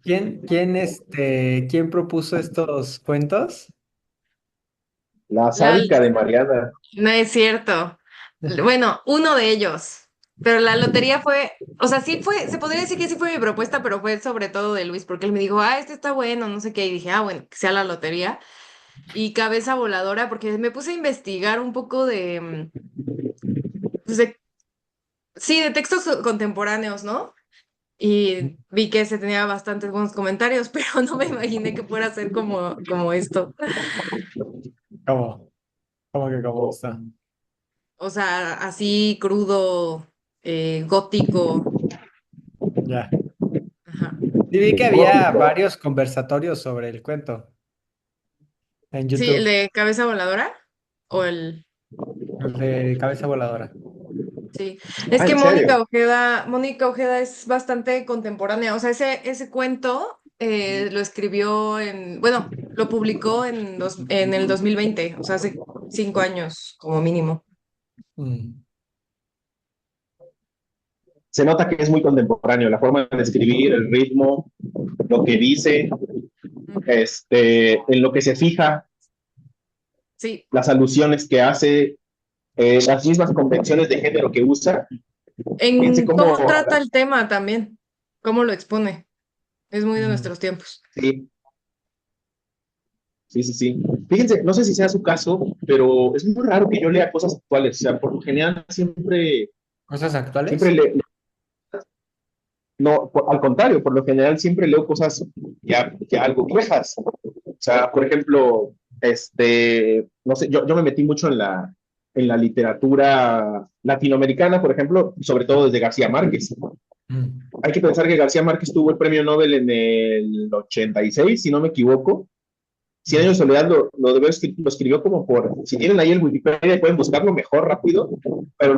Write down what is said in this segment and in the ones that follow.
¿Quién propuso estos cuentos? La La, sádica de Mariana. no es cierto. Bueno, uno de ellos. Pero la lotería fue, o sea, sí fue, se podría decir que sí fue mi propuesta, pero fue sobre todo de Luis, porque él me dijo, este está bueno, no sé qué, y dije, bueno, que sea la lotería. Y cabeza voladora, porque me puse a investigar un poco de, pues sí, de textos contemporáneos, ¿no? Y vi que se tenía bastantes buenos comentarios, pero no me imaginé que fuera a ser como esto. ¿Cómo? ¿Cómo que cómo está? O sea, así crudo, gótico. Ya. Ajá. Sí, vi que había Gótico. varios conversatorios sobre el cuento en Sí, el YouTube, de cabeza voladora o el... el de Cabeza Voladora. Sí, es Ah, que ¿en serio? Mónica Ojeda es bastante contemporánea. O sea, ese cuento lo escribió bueno, lo publicó en el 2020, o sea, hace 5 años como mínimo. Mm. Se nota que es muy contemporáneo, la forma de escribir, el ritmo, lo que dice, Ujú. en lo que se fija, Sí, las alusiones que hace, las mismas convenciones de género que usa. Fíjense en cómo cómo, trata el tema también, cómo lo expone. Es muy de Mm. nuestros tiempos. sí, sí, sí, sí. Fíjense, no sé si sea su caso, pero es muy raro que yo lea cosas actuales. O sea, por lo general ¿Cosas siempre actuales? no, al contrario, por lo general siempre leo cosas ya algo viejas. O sea, por ejemplo, no sé, yo me metí mucho en la literatura latinoamericana, por ejemplo, sobre todo desde García Márquez. Mm. Hay que pensar que García Márquez tuvo el premio Nobel en el 86, si no me equivoco. Cien años Mm. de soledad lo escribió como si tienen ahí el Wikipedia pueden buscarlo mejor rápido, pero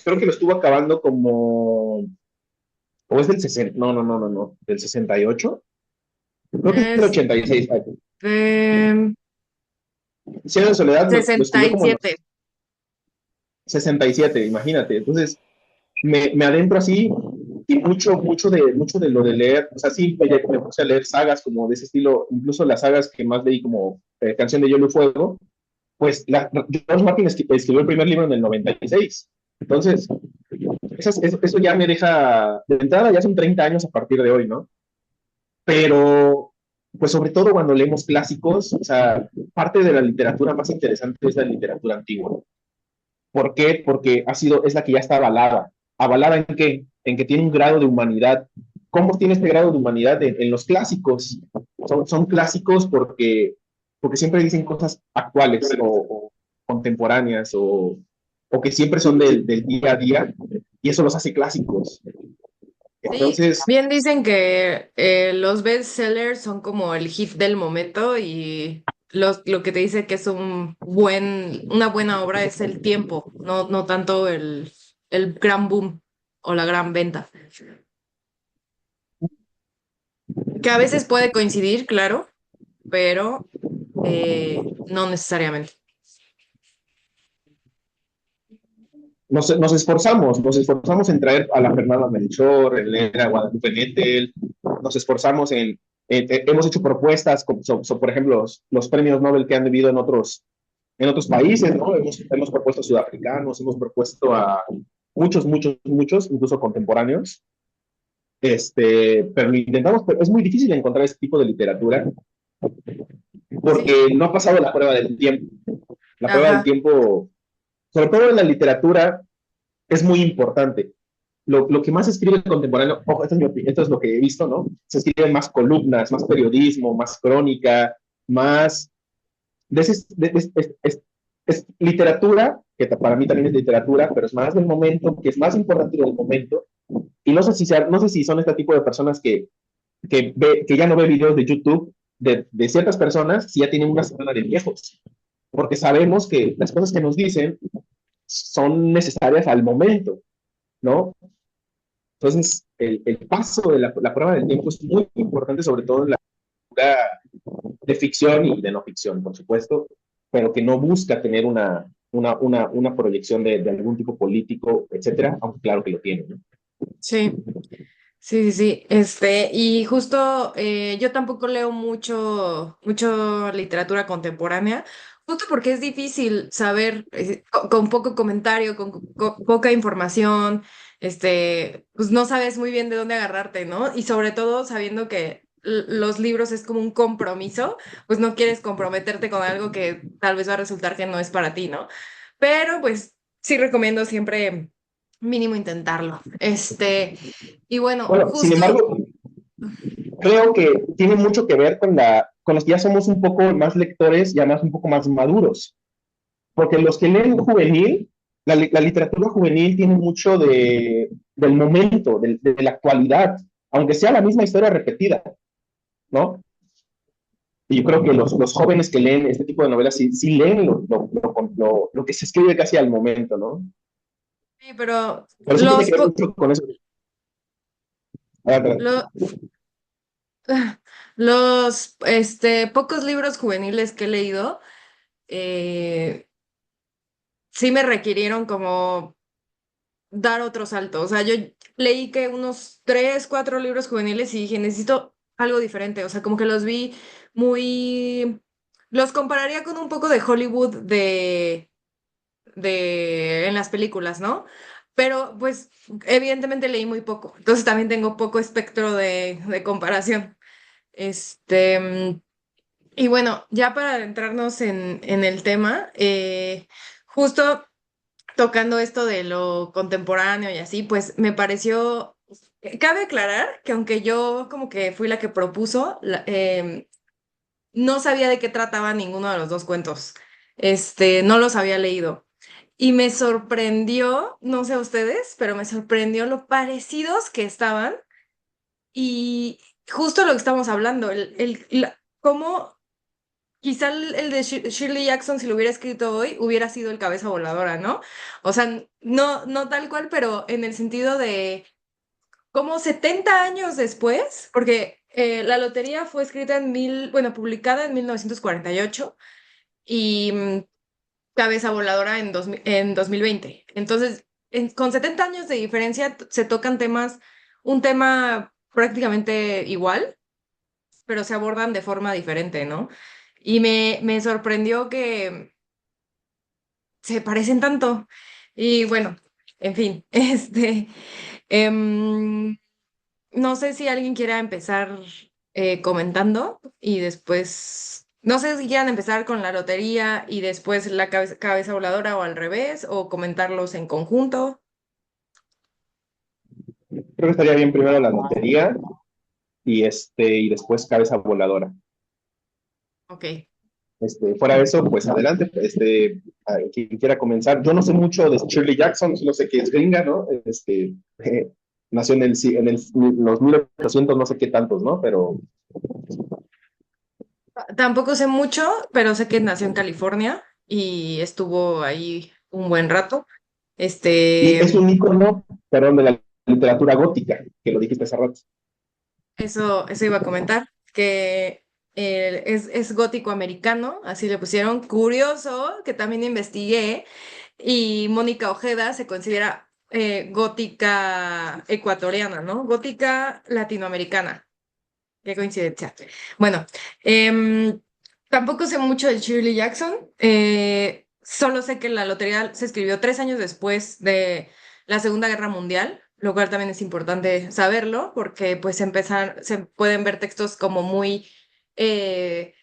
creo que lo estuvo acabando como, o es del 60, no, del 68, creo que es del Es 86. de Cien años de soledad lo sesenta escribió y como en siete. los 67, imagínate. Entonces, me adentro así y mucho de lo de leer, o sea, sí, me puse a leer sagas como de ese estilo, incluso las sagas que más leí como Canción de Hielo y Fuego, pues George Martin escribió el primer libro en el 96. Entonces, eso ya me deja, de entrada ya son 30 años a partir de hoy, ¿no? Pero, pues sobre todo cuando leemos clásicos, o sea, parte de la literatura más interesante es la literatura antigua. ¿Por qué? Porque es la que ya está avalada. ¿Avalada en qué? En que tiene un grado de humanidad. ¿Cómo tiene este grado de humanidad en los clásicos? Son clásicos porque siempre dicen cosas actuales o contemporáneas o que siempre son del día a día y eso los hace clásicos. Sí, Entonces, bien dicen que los bestsellers son como el hit del momento y lo que te dice que es una buena obra es el tiempo, no tanto el gran boom o la gran venta. Que a veces puede coincidir, claro, pero no necesariamente. nos esforzamos en traer a la Fernanda Melchor, en leer a Guadalupe Nettel, nos esforzamos hemos hecho propuestas, por ejemplo, los premios Nobel que han debido en otros países, ¿no? Hemos propuesto a sudafricanos, hemos propuesto a muchos, incluso contemporáneos, pero lo intentamos, pero es muy difícil encontrar ese tipo de literatura Sí, porque no ha pasado la prueba del tiempo. La prueba del ajá. tiempo, sobre todo en la literatura, es muy importante. Lo que más se escribe contemporáneo, ojo, esto es lo que he visto, ¿no? Se escriben más columnas, más periodismo, más crónica, más de ese, es literatura, que para mí también es literatura, pero es más del momento, que es más importante del momento. Y no sé si son este tipo de personas que ya no ve videos de YouTube de ciertas personas si ya tienen una semana de viejos, porque sabemos que las cosas que nos dicen son necesarias al momento, ¿no? Entonces, el paso de la prueba del tiempo es muy importante, sobre todo en la literatura de ficción y de no ficción, por supuesto, pero que no busca tener una proyección de algún tipo político, etcétera, aunque claro que lo tiene, ¿no? Sí. Sí, sí, sí. Y justo yo tampoco leo mucho literatura contemporánea, justo porque es difícil saber con poco comentario, con poca información, pues no sabes muy bien de dónde agarrarte, ¿no? Y sobre todo sabiendo que los libros es como un compromiso, pues no quieres comprometerte con algo que tal vez va a resultar que no es para ti, ¿no? Pero pues sí recomiendo siempre mínimo intentarlo. Y bueno, Bueno, sin justo, embargo, creo que tiene mucho que ver con los que ya somos un poco más lectores, ya más un poco más maduros, porque los que leen juvenil, la literatura juvenil tiene mucho del momento, de la actualidad, aunque sea la misma historia repetida, ¿no? Y yo creo que los jóvenes que leen este tipo de novelas sí leen lo que se escribe casi al momento, ¿no? sí, pero Pero sí tiene que ver mucho con eso. Ah, perdón. lo- pocos libros juveniles que he leído, eh, sí me requirieron como dar otro salto. O sea, yo leí que unos 3, 4 libros juveniles y dije, necesito algo diferente. O sea, como que los vi muy... Los compararía con un poco de Hollywood en las películas, ¿no? Pero pues evidentemente leí muy poco, entonces también tengo poco espectro de comparación. Este, y bueno, ya para adentrarnos en el tema, justo tocando esto de lo contemporáneo y así, pues me pareció, cabe aclarar que aunque yo como que fui la que propuso, no sabía de qué trataba ninguno de los dos cuentos. No los había leído. Y me sorprendió, no sé ustedes, pero me sorprendió lo parecidos que estaban y justo lo que estamos hablando, cómo quizá el de Shirley Jackson, si lo hubiera escrito hoy, hubiera sido el cabeza voladora, ¿no? O sea, no tal cual, pero en el sentido de como 70 años después, porque la lotería fue escrita bueno, publicada en 1948 y Cabeza Voladora en 2020. Entonces, con 70 años de diferencia se tocan un tema prácticamente igual, pero se abordan de forma diferente, ¿no? Y me sorprendió que se parecen tanto. Y bueno, en fin, em, no sé si alguien quiera empezar comentando y después, no sé si quieran empezar con la lotería y después la cabeza voladora o al revés, o comentarlos en conjunto. Creo que estaría bien primero la lotería y después cabeza voladora. Ok. Fuera de eso, pues adelante, quien quiera comenzar. Yo no sé mucho de Shirley Jackson, solo sé que es gringa, ¿no? Nació los 1800, no sé qué tantos, ¿no? Pero Tampoco sé mucho, pero sé que nació en California y estuvo ahí un buen rato. y es Este, un ícono, perdón, de la literatura gótica, que lo dijiste hace rato. eso iba a comentar, que es gótico americano, así le pusieron. Curioso, que también investigué, y Mónica Ojeda se considera gótica ecuatoriana, ¿no? Gótica latinoamericana. Qué coincidencia. Bueno, tampoco sé mucho de Shirley Jackson, solo sé que la lotería se escribió 3 años después de la Segunda Guerra Mundial, lo cual también es importante saberlo, porque pues se pueden ver textos como muy eh,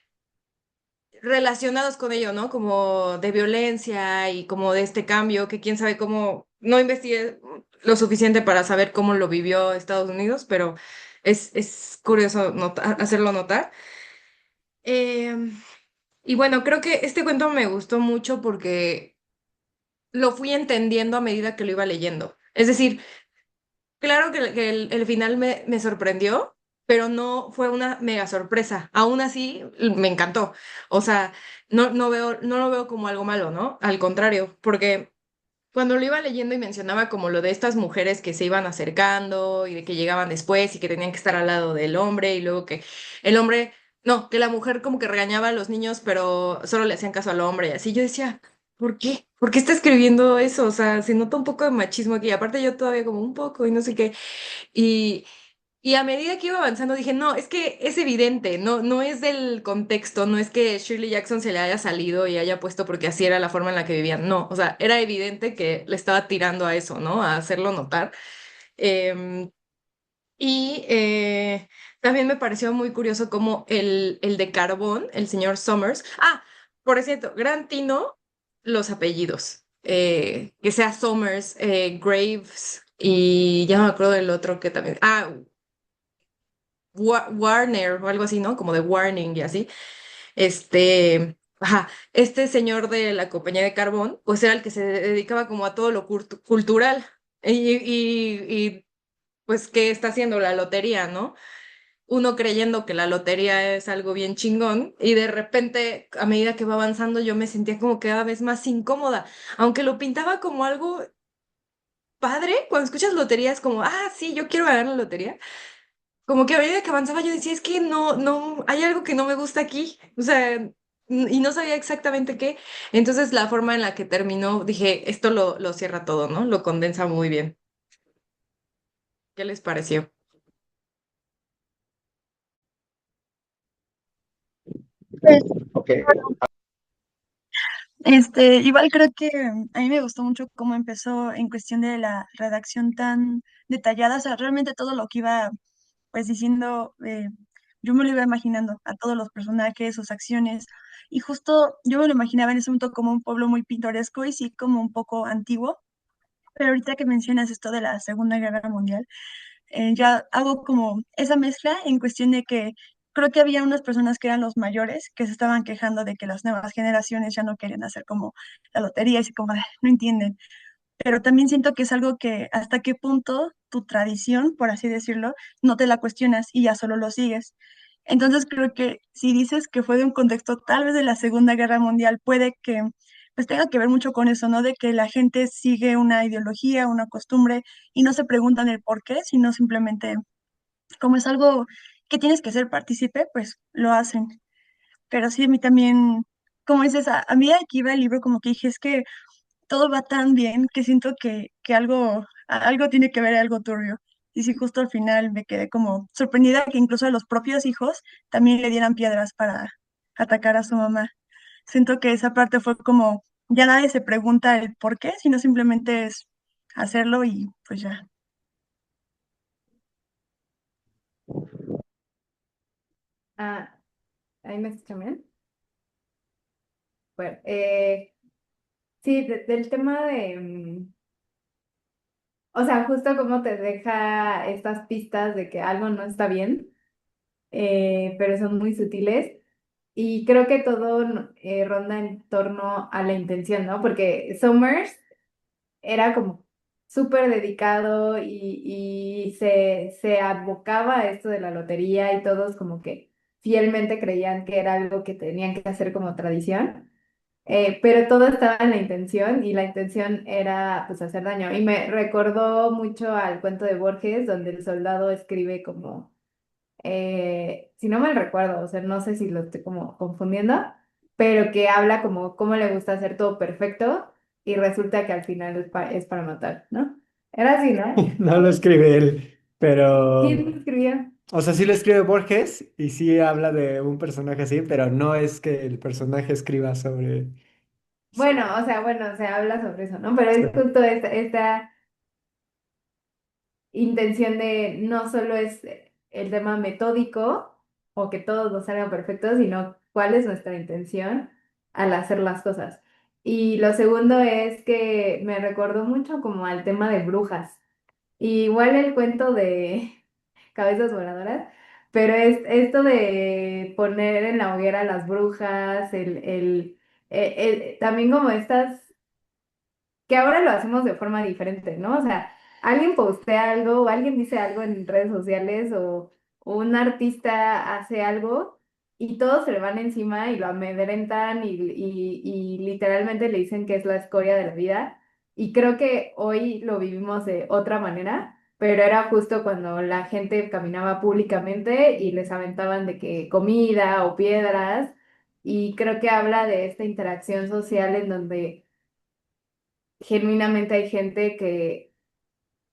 relacionados con ello, ¿no? Como de violencia y como de este cambio, que quién sabe cómo, no investigué lo suficiente para saber cómo lo vivió Estados Unidos, pero es curioso hacerlo notar. Eh, y bueno, creo que este cuento me gustó mucho porque lo fui entendiendo a medida que lo iba leyendo. Es decir, claro que el final me sorprendió, pero no fue una mega sorpresa. Aún así, me encantó. O sea, no lo veo como algo malo, ¿no? Al contrario, porque cuando lo iba leyendo y mencionaba como lo de estas mujeres que se iban acercando y de que llegaban después y que tenían que estar al lado del hombre y luego que el hombre, no, que la mujer como que regañaba a los niños, pero solo le hacían caso al hombre y así. Yo decía, ¿por qué? ¿Por qué está escribiendo eso? O sea, se nota un poco de machismo aquí. Aparte yo todavía como un poco y no sé qué. Y a medida que iba avanzando dije, no, es que es evidente, no es del contexto, no es que Shirley Jackson se le haya salido y haya puesto porque así era la forma en la que vivían, no, o sea, era evidente que le estaba tirando a eso, ¿no? A hacerlo notar. Em, y también me pareció muy curioso como el de Carbón, el señor Summers. Ah, por cierto, gran tino los apellidos. Que sea Summers, Graves y ya no me acuerdo del otro que también. Ah, Warner o algo así, ¿no? Como de Warning y así. Ajá, este señor de la compañía de carbón, pues era el que se dedicaba como a todo lo cultural. Pues, ¿qué está haciendo la lotería, no? Uno creyendo que la lotería es algo bien chingón y de repente, a medida que va avanzando, yo me sentía como cada vez más incómoda, aunque lo pintaba como algo padre, cuando escuchas lotería es como, ah, sí, yo quiero ganar la lotería. Como que a medida que avanzaba yo decía, es que no, hay algo que no me gusta aquí, o sea, y no sabía exactamente qué. Entonces la forma en la que terminó, dije, esto lo cierra todo, ¿no? Lo condensa muy bien. ¿Qué les pareció? Pues, Ok. igual creo que a mí me gustó mucho cómo empezó en cuestión de la redacción tan detallada, o sea, realmente todo lo que iba pues diciendo, yo me lo iba imaginando a todos los personajes, sus acciones, y justo yo me lo imaginaba en ese momento como un pueblo muy pintoresco y sí como un poco antiguo, pero ahorita que mencionas esto de la Segunda Guerra Mundial, ya hago como esa mezcla en cuestión de que creo que había unas personas que eran los mayores que se estaban quejando de que las nuevas generaciones ya no querían hacer como la lotería, y así como, "Ay, no entienden". Pero también siento que es algo que hasta qué punto tu tradición, por así decirlo, no te la cuestionas y ya solo lo sigues. Entonces creo que si dices que fue de un contexto tal vez de la Segunda Guerra Mundial, puede que pues tenga que ver mucho con eso, ¿no? De que la gente sigue una ideología, una costumbre y no se preguntan el por qué, sino simplemente como es algo que tienes que ser partícipe, pues lo hacen. Pero sí, a mí también, como dices, a mí aquí iba el libro como que dije, es que todo va tan bien que siento que algo tiene que ver algo turbio. Y sí, justo al final me quedé como sorprendida que incluso a los propios hijos también le dieran piedras para atacar a su mamá. Siento que esa parte fue como, ya nadie se pregunta el por qué, sino simplemente es hacerlo y pues ya. Ah, ¿ahí me escuchan bien? Bueno, sí, del tema de, o sea, justo como te deja estas pistas de que algo no está bien, pero son muy sutiles. Y creo que todo ronda en torno a la intención, ¿no? Porque Summers era como súper dedicado y se abocaba a esto de la lotería y todos como que fielmente creían que era algo que tenían que hacer como tradición. Pero todo estaba en la intención y la intención era pues hacer daño. Y me recordó mucho al cuento de Borges, donde el soldado escribe como, si no mal recuerdo, o sea, no sé si lo estoy como confundiendo, pero que habla como cómo le gusta hacer todo perfecto y resulta que al final es para matar, ¿no? Era así, ¿no? No lo escribe él, ¿Quién pero, lo escribió? o sea, sí lo escribe Borges y sí habla de un personaje así, pero no es que el personaje escriba sobre... Bueno, o sea, bueno, se habla sobre eso, ¿no? Pero es Sí. justo esta intención de no solo es el tema metódico o que todos nos salgan perfectos, sino cuál es nuestra intención al hacer las cosas. Y lo segundo es que me recordó mucho como al tema de brujas. Y igual el cuento de cabezas voladoras, pero es esto de poner en la hoguera a las brujas, también como estas que ahora lo hacemos de forma diferente, ¿no? O sea, alguien postea algo o alguien dice algo en redes sociales o un artista hace algo y todos se le van encima y lo amedrentan y literalmente le dicen que es la escoria de la vida. Y creo que hoy lo vivimos de otra manera, pero era justo cuando la gente caminaba públicamente y les aventaban de que comida o piedras. Y creo que habla de esta interacción social en donde genuinamente hay gente que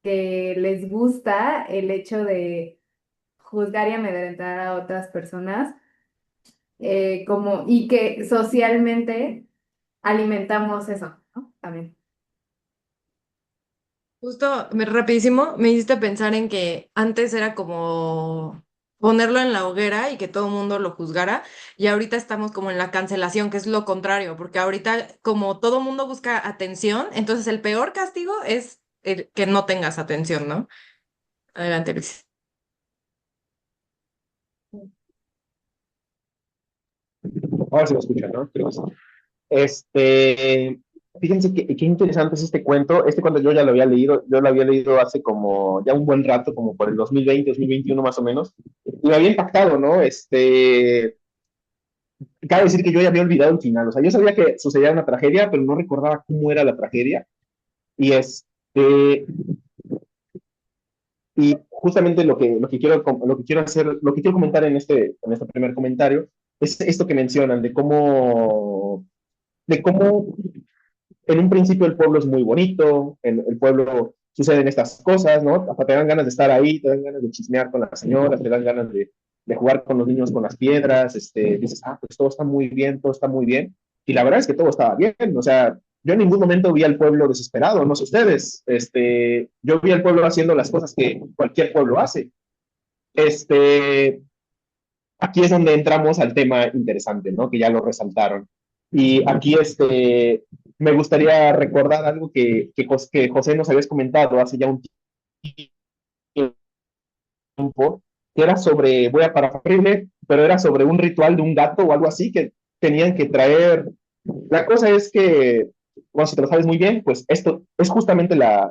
les gusta el hecho juzgar y amedrentar a otras personas, y que socialmente alimentamos eso, ¿no? También. Justo, rapidísimo, me hiciste pensar en que antes era como ponerlo en la hoguera y que todo el mundo lo juzgara, y ahorita estamos como en la cancelación, que es lo contrario, porque ahorita como todo el mundo busca atención, entonces el peor castigo es el que no tengas atención, ¿no? Adelante, Luis. Ahora se me escucha, ¿no? Creo que sí. Este, fíjense qué interesante es este cuento. Este cuento yo ya lo había leído, yo lo había leído hace como ya un buen rato, como por el 2020, 2021 más o menos, y me había impactado, ¿no? Cabe decir que yo ya había olvidado el final, o sea, yo sabía que sucedía una tragedia, pero no recordaba cómo era la tragedia, y y justamente lo que quiero hacer, lo que quiero comentar en este primer comentario, es esto que mencionan de cómo en un principio el pueblo es muy bonito, en el pueblo suceden estas cosas, ¿no? Hasta te dan ganas de estar ahí, te dan ganas de chismear con las señoras, te dan ganas de jugar con los niños con las piedras, dices, pues todo está muy bien, todo está muy bien. Y la verdad es que todo estaba bien, o sea, yo en ningún momento vi al pueblo desesperado, no sé ustedes, yo vi al pueblo haciendo las cosas que cualquier pueblo hace. Este, Aquí es donde entramos al tema interesante, ¿no? Que ya lo resaltaron. Y aquí me gustaría recordar algo que José nos habías comentado hace ya un tiempo, que era sobre, voy a parafrasearle, pero era sobre un ritual de un gato o algo así que tenían que traer. La cosa es que, bueno, si te lo sabes muy bien, pues esto es justamente la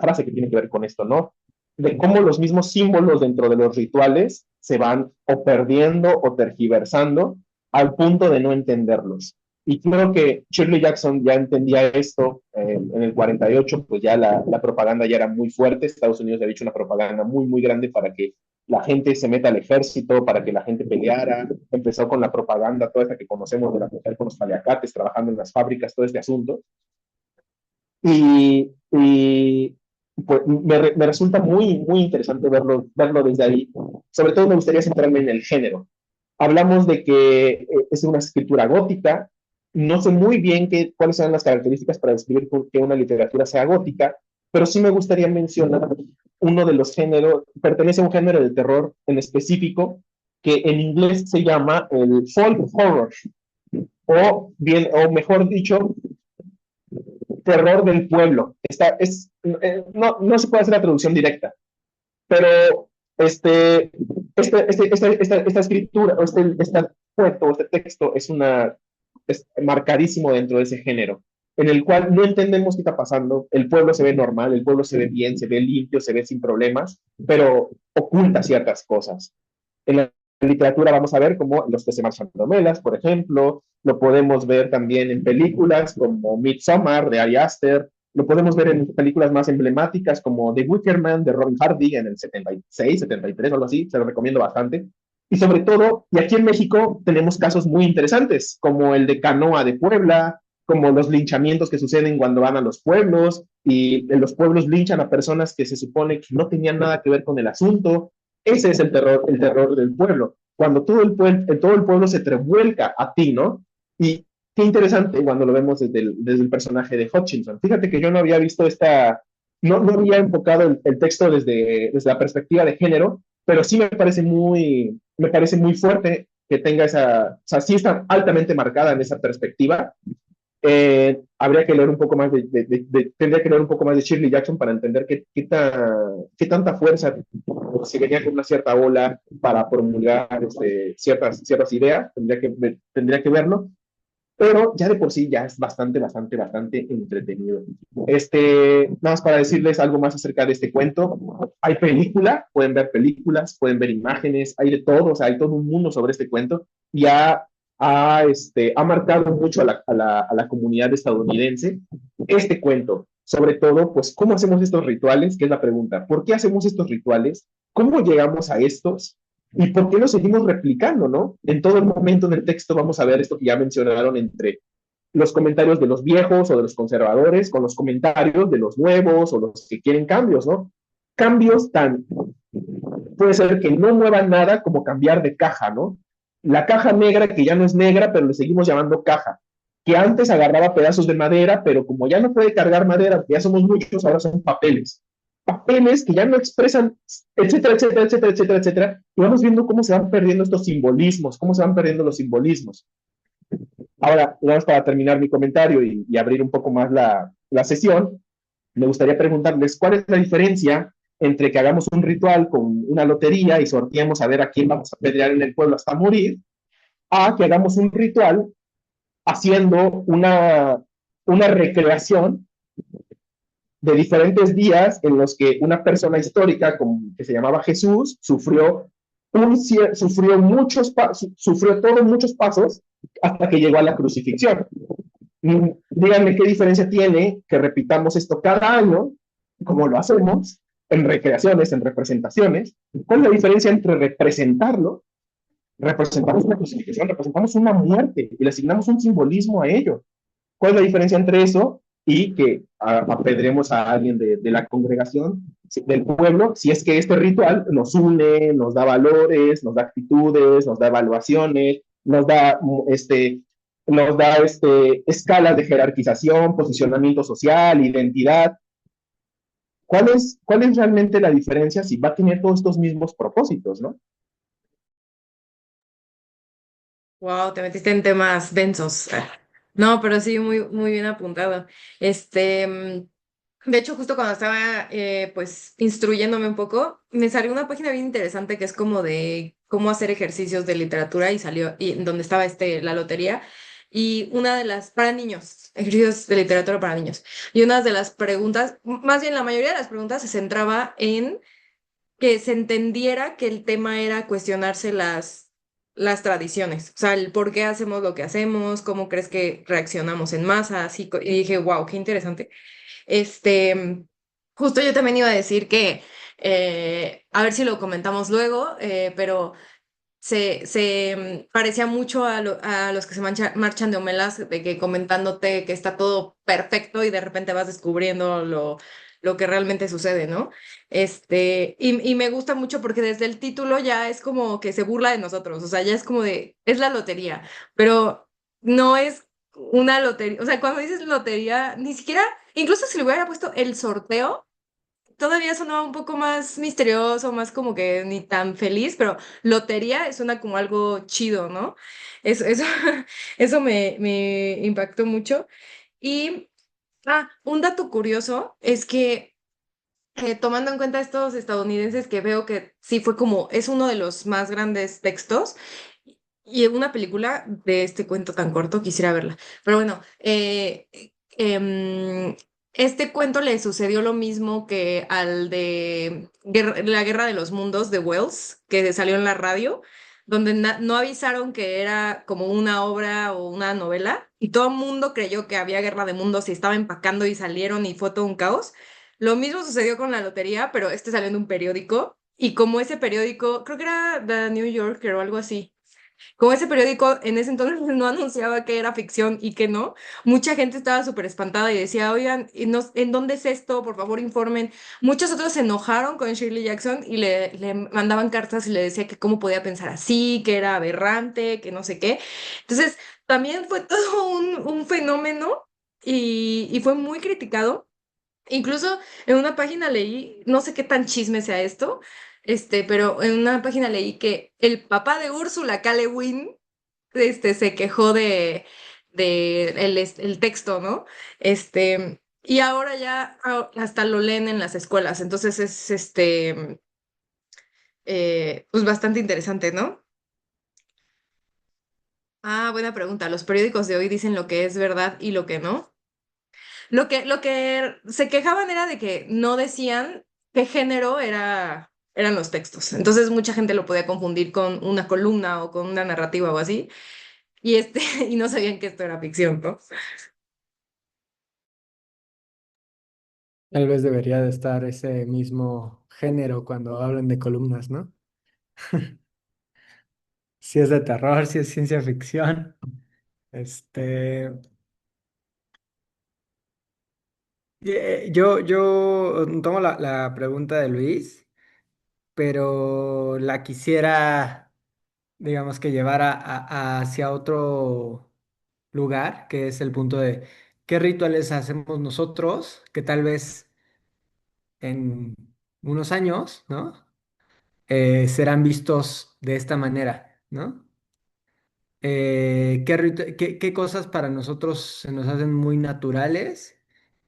frase que tiene que ver con esto, ¿no? De cómo los mismos símbolos dentro de los rituales se van o perdiendo o tergiversando al punto de no entenderlos. Y creo que Shirley Jackson ya entendía esto en el 48, pues ya la propaganda ya era muy fuerte. Estados Unidos había hecho una propaganda muy, muy grande para que la gente se meta al ejército, para que la gente peleara. Empezó con la propaganda, toda esta que conocemos de la mujer con los paliacates, trabajando en las fábricas, todo este asunto. Y pues me resulta muy, muy interesante verlo desde ahí. Sobre todo me gustaría centrarme en el género. Hablamos de que es una escritura gótica. No sé muy bien cuáles son las características para describir que una literatura sea gótica, pero sí me gustaría mencionar uno de los géneros, pertenece a un género de terror en específico, que en inglés se llama el folk horror, o mejor dicho, terror del pueblo. No se puede hacer la traducción directa, pero esta escritura, o este cuento, o este texto es marcadísimo dentro de ese género, en el cual no entendemos qué está pasando, el pueblo se ve normal, el pueblo se ve bien, se ve limpio, se ve sin problemas, pero oculta ciertas cosas. En la literatura vamos a ver como Los que se marchan novelas, por ejemplo, lo podemos ver también en películas como Midsommar de Ari Aster, lo podemos ver en películas más emblemáticas como The Wicker Man de Robin Hardy en el 76, 73 o algo así, se lo recomiendo bastante. Y sobre todo, y aquí en México tenemos casos muy interesantes, como el de Canoa de Puebla, como los linchamientos que suceden cuando van a los pueblos, y en los pueblos linchan a personas que se supone que no tenían nada que ver con el asunto. Ese es el terror del pueblo. Cuando todo el pueblo se te revuelca a ti, ¿no? Y qué interesante cuando lo vemos desde el personaje de Hutchinson. Fíjate que yo no había visto no había enfocado el texto desde la perspectiva de género, pero sí me parece muy fuerte que tenga o sea, sí está altamente marcada en esa perspectiva. Habría que leer un poco más tendría que leer un poco más de Shirley Jackson para entender qué tanta fuerza, o si venía con una cierta ola para promulgar ciertas ideas, tendría que verlo, pero ya de por sí ya es bastante, bastante, bastante entretenido. Nada más para decirles algo más acerca de este cuento. Hay película, pueden ver películas, pueden ver imágenes, hay de todo, o sea, hay todo un mundo sobre este cuento y ha marcado mucho a la comunidad estadounidense este cuento. Sobre todo, pues, ¿cómo hacemos estos rituales? Que es la pregunta. ¿Por qué hacemos estos rituales? ¿Cómo llegamos a estos? ¿Y por qué lo seguimos replicando, no? En todo el momento del texto vamos a ver esto que ya mencionaron entre los comentarios de los viejos o de los conservadores con los comentarios de los nuevos o los que quieren cambios, ¿no? Cambios puede ser que no mueva nada como cambiar de caja, ¿no? La caja negra que ya no es negra, pero le seguimos llamando caja, que antes agarraba pedazos de madera, pero como ya no puede cargar madera, ya somos muchos, ahora son papeles. Papeles que ya no expresan, etcétera, etcétera, etcétera, etcétera, etcétera. Y vamos viendo cómo se van perdiendo estos simbolismos, cómo se van perdiendo los simbolismos. Ahora, vamos para terminar mi comentario y abrir un poco más la sesión, me gustaría preguntarles cuál es la diferencia entre que hagamos un ritual con una lotería y sorteemos a ver a quién vamos a pedrear en el pueblo hasta morir, a que hagamos un ritual haciendo una recreación de diferentes días en los que una persona histórica que se llamaba Jesús sufrió todos muchos pasos hasta que llegó a la crucifixión. Díganme qué diferencia tiene que repitamos esto cada año, como lo hacemos, en recreaciones, en representaciones. ¿Cuál es la diferencia entre representarlo? Representamos una crucifixión, representamos una muerte y le asignamos un simbolismo a ello. ¿Cuál es la diferencia entre eso y que apedremos a alguien de la congregación, del pueblo, si es que este ritual nos une, nos da valores, nos da actitudes, nos da evaluaciones, nos da escalas de jerarquización, posicionamiento social, identidad? ¿Cuál es realmente la diferencia si va a tener todos estos mismos propósitos, ¿no? Wow, te metiste en temas densos. No, pero sí, muy, muy bien apuntado. De hecho, justo cuando estaba pues instruyéndome un poco, me salió una página bien interesante que es como de cómo hacer ejercicios de literatura y salió y donde estaba la lotería y una de las para niños, ejercicios de literatura para niños. Y una de las preguntas, más bien la mayoría de las preguntas se centraba en que se entendiera que el tema era cuestionarse las tradiciones, o sea, el por qué hacemos lo que hacemos, cómo crees que reaccionamos en masa, así, y dije, wow, qué interesante. Este, justo yo también iba a decir que, a ver si lo comentamos luego, pero parecía mucho a los que se marchan de Omelas, de que comentándote que está todo perfecto y de repente vas descubriendo lo que realmente sucede, ¿no? Y me gusta mucho porque desde el título ya es como que se burla de nosotros, o sea, ya es como es la lotería, pero no es una lotería, o sea, cuando dices lotería, ni siquiera, incluso si le hubiera puesto el sorteo, todavía sonaba un poco más misterioso, más como que ni tan feliz, pero lotería suena como algo chido, ¿no? Eso, eso me impactó mucho. Y, un dato curioso es que tomando en cuenta estos estadounidenses que veo que sí fue como, es uno de los más grandes textos. Y una película de este cuento tan corto, quisiera verla. Pero bueno, este cuento le sucedió lo mismo que al de La Guerra de los Mundos de Wells, que salió en la radio, donde no avisaron que era como una obra o una novela, y todo el mundo creyó que había Guerra de Mundos y estaba empacando y salieron y fue todo un caos. Lo mismo sucedió con la lotería, pero este salió en un periódico, y como ese periódico, creo que era The New Yorker o algo así, como ese periódico en ese entonces no anunciaba que era ficción y que no, mucha gente estaba súper espantada y decía, oigan, ¿en dónde es esto? Por favor, informen. Muchos otros se enojaron con Shirley Jackson y le mandaban cartas y le decía que cómo podía pensar así, que era aberrante, que no sé qué. Entonces, también fue todo un fenómeno y fue muy criticado. Incluso en una página leí, no sé qué tan chisme sea esto, pero en una página leí que el papá de Úrsula, K. Le Guin, se quejó de el texto, ¿no? Y ahora ya hasta lo leen en las escuelas, entonces es pues bastante interesante, ¿no? Buena pregunta. Los periódicos de hoy dicen lo que es verdad y lo que no. Lo que se quejaban era de que no decían qué género eran los textos. Entonces mucha gente lo podía confundir con una columna o con una narrativa o así. Y y no sabían que esto era ficción, ¿no? Tal vez debería de estar ese mismo género cuando hablan de columnas, ¿no? Si es de terror, si es ciencia ficción. Este, yo tomo la pregunta de Luis, pero la quisiera, digamos que llevar hacia otro lugar, que es el punto de qué rituales hacemos nosotros, que tal vez en unos años, ¿no? Serán vistos de esta manera, ¿no? ¿Qué cosas para nosotros se nos hacen muy naturales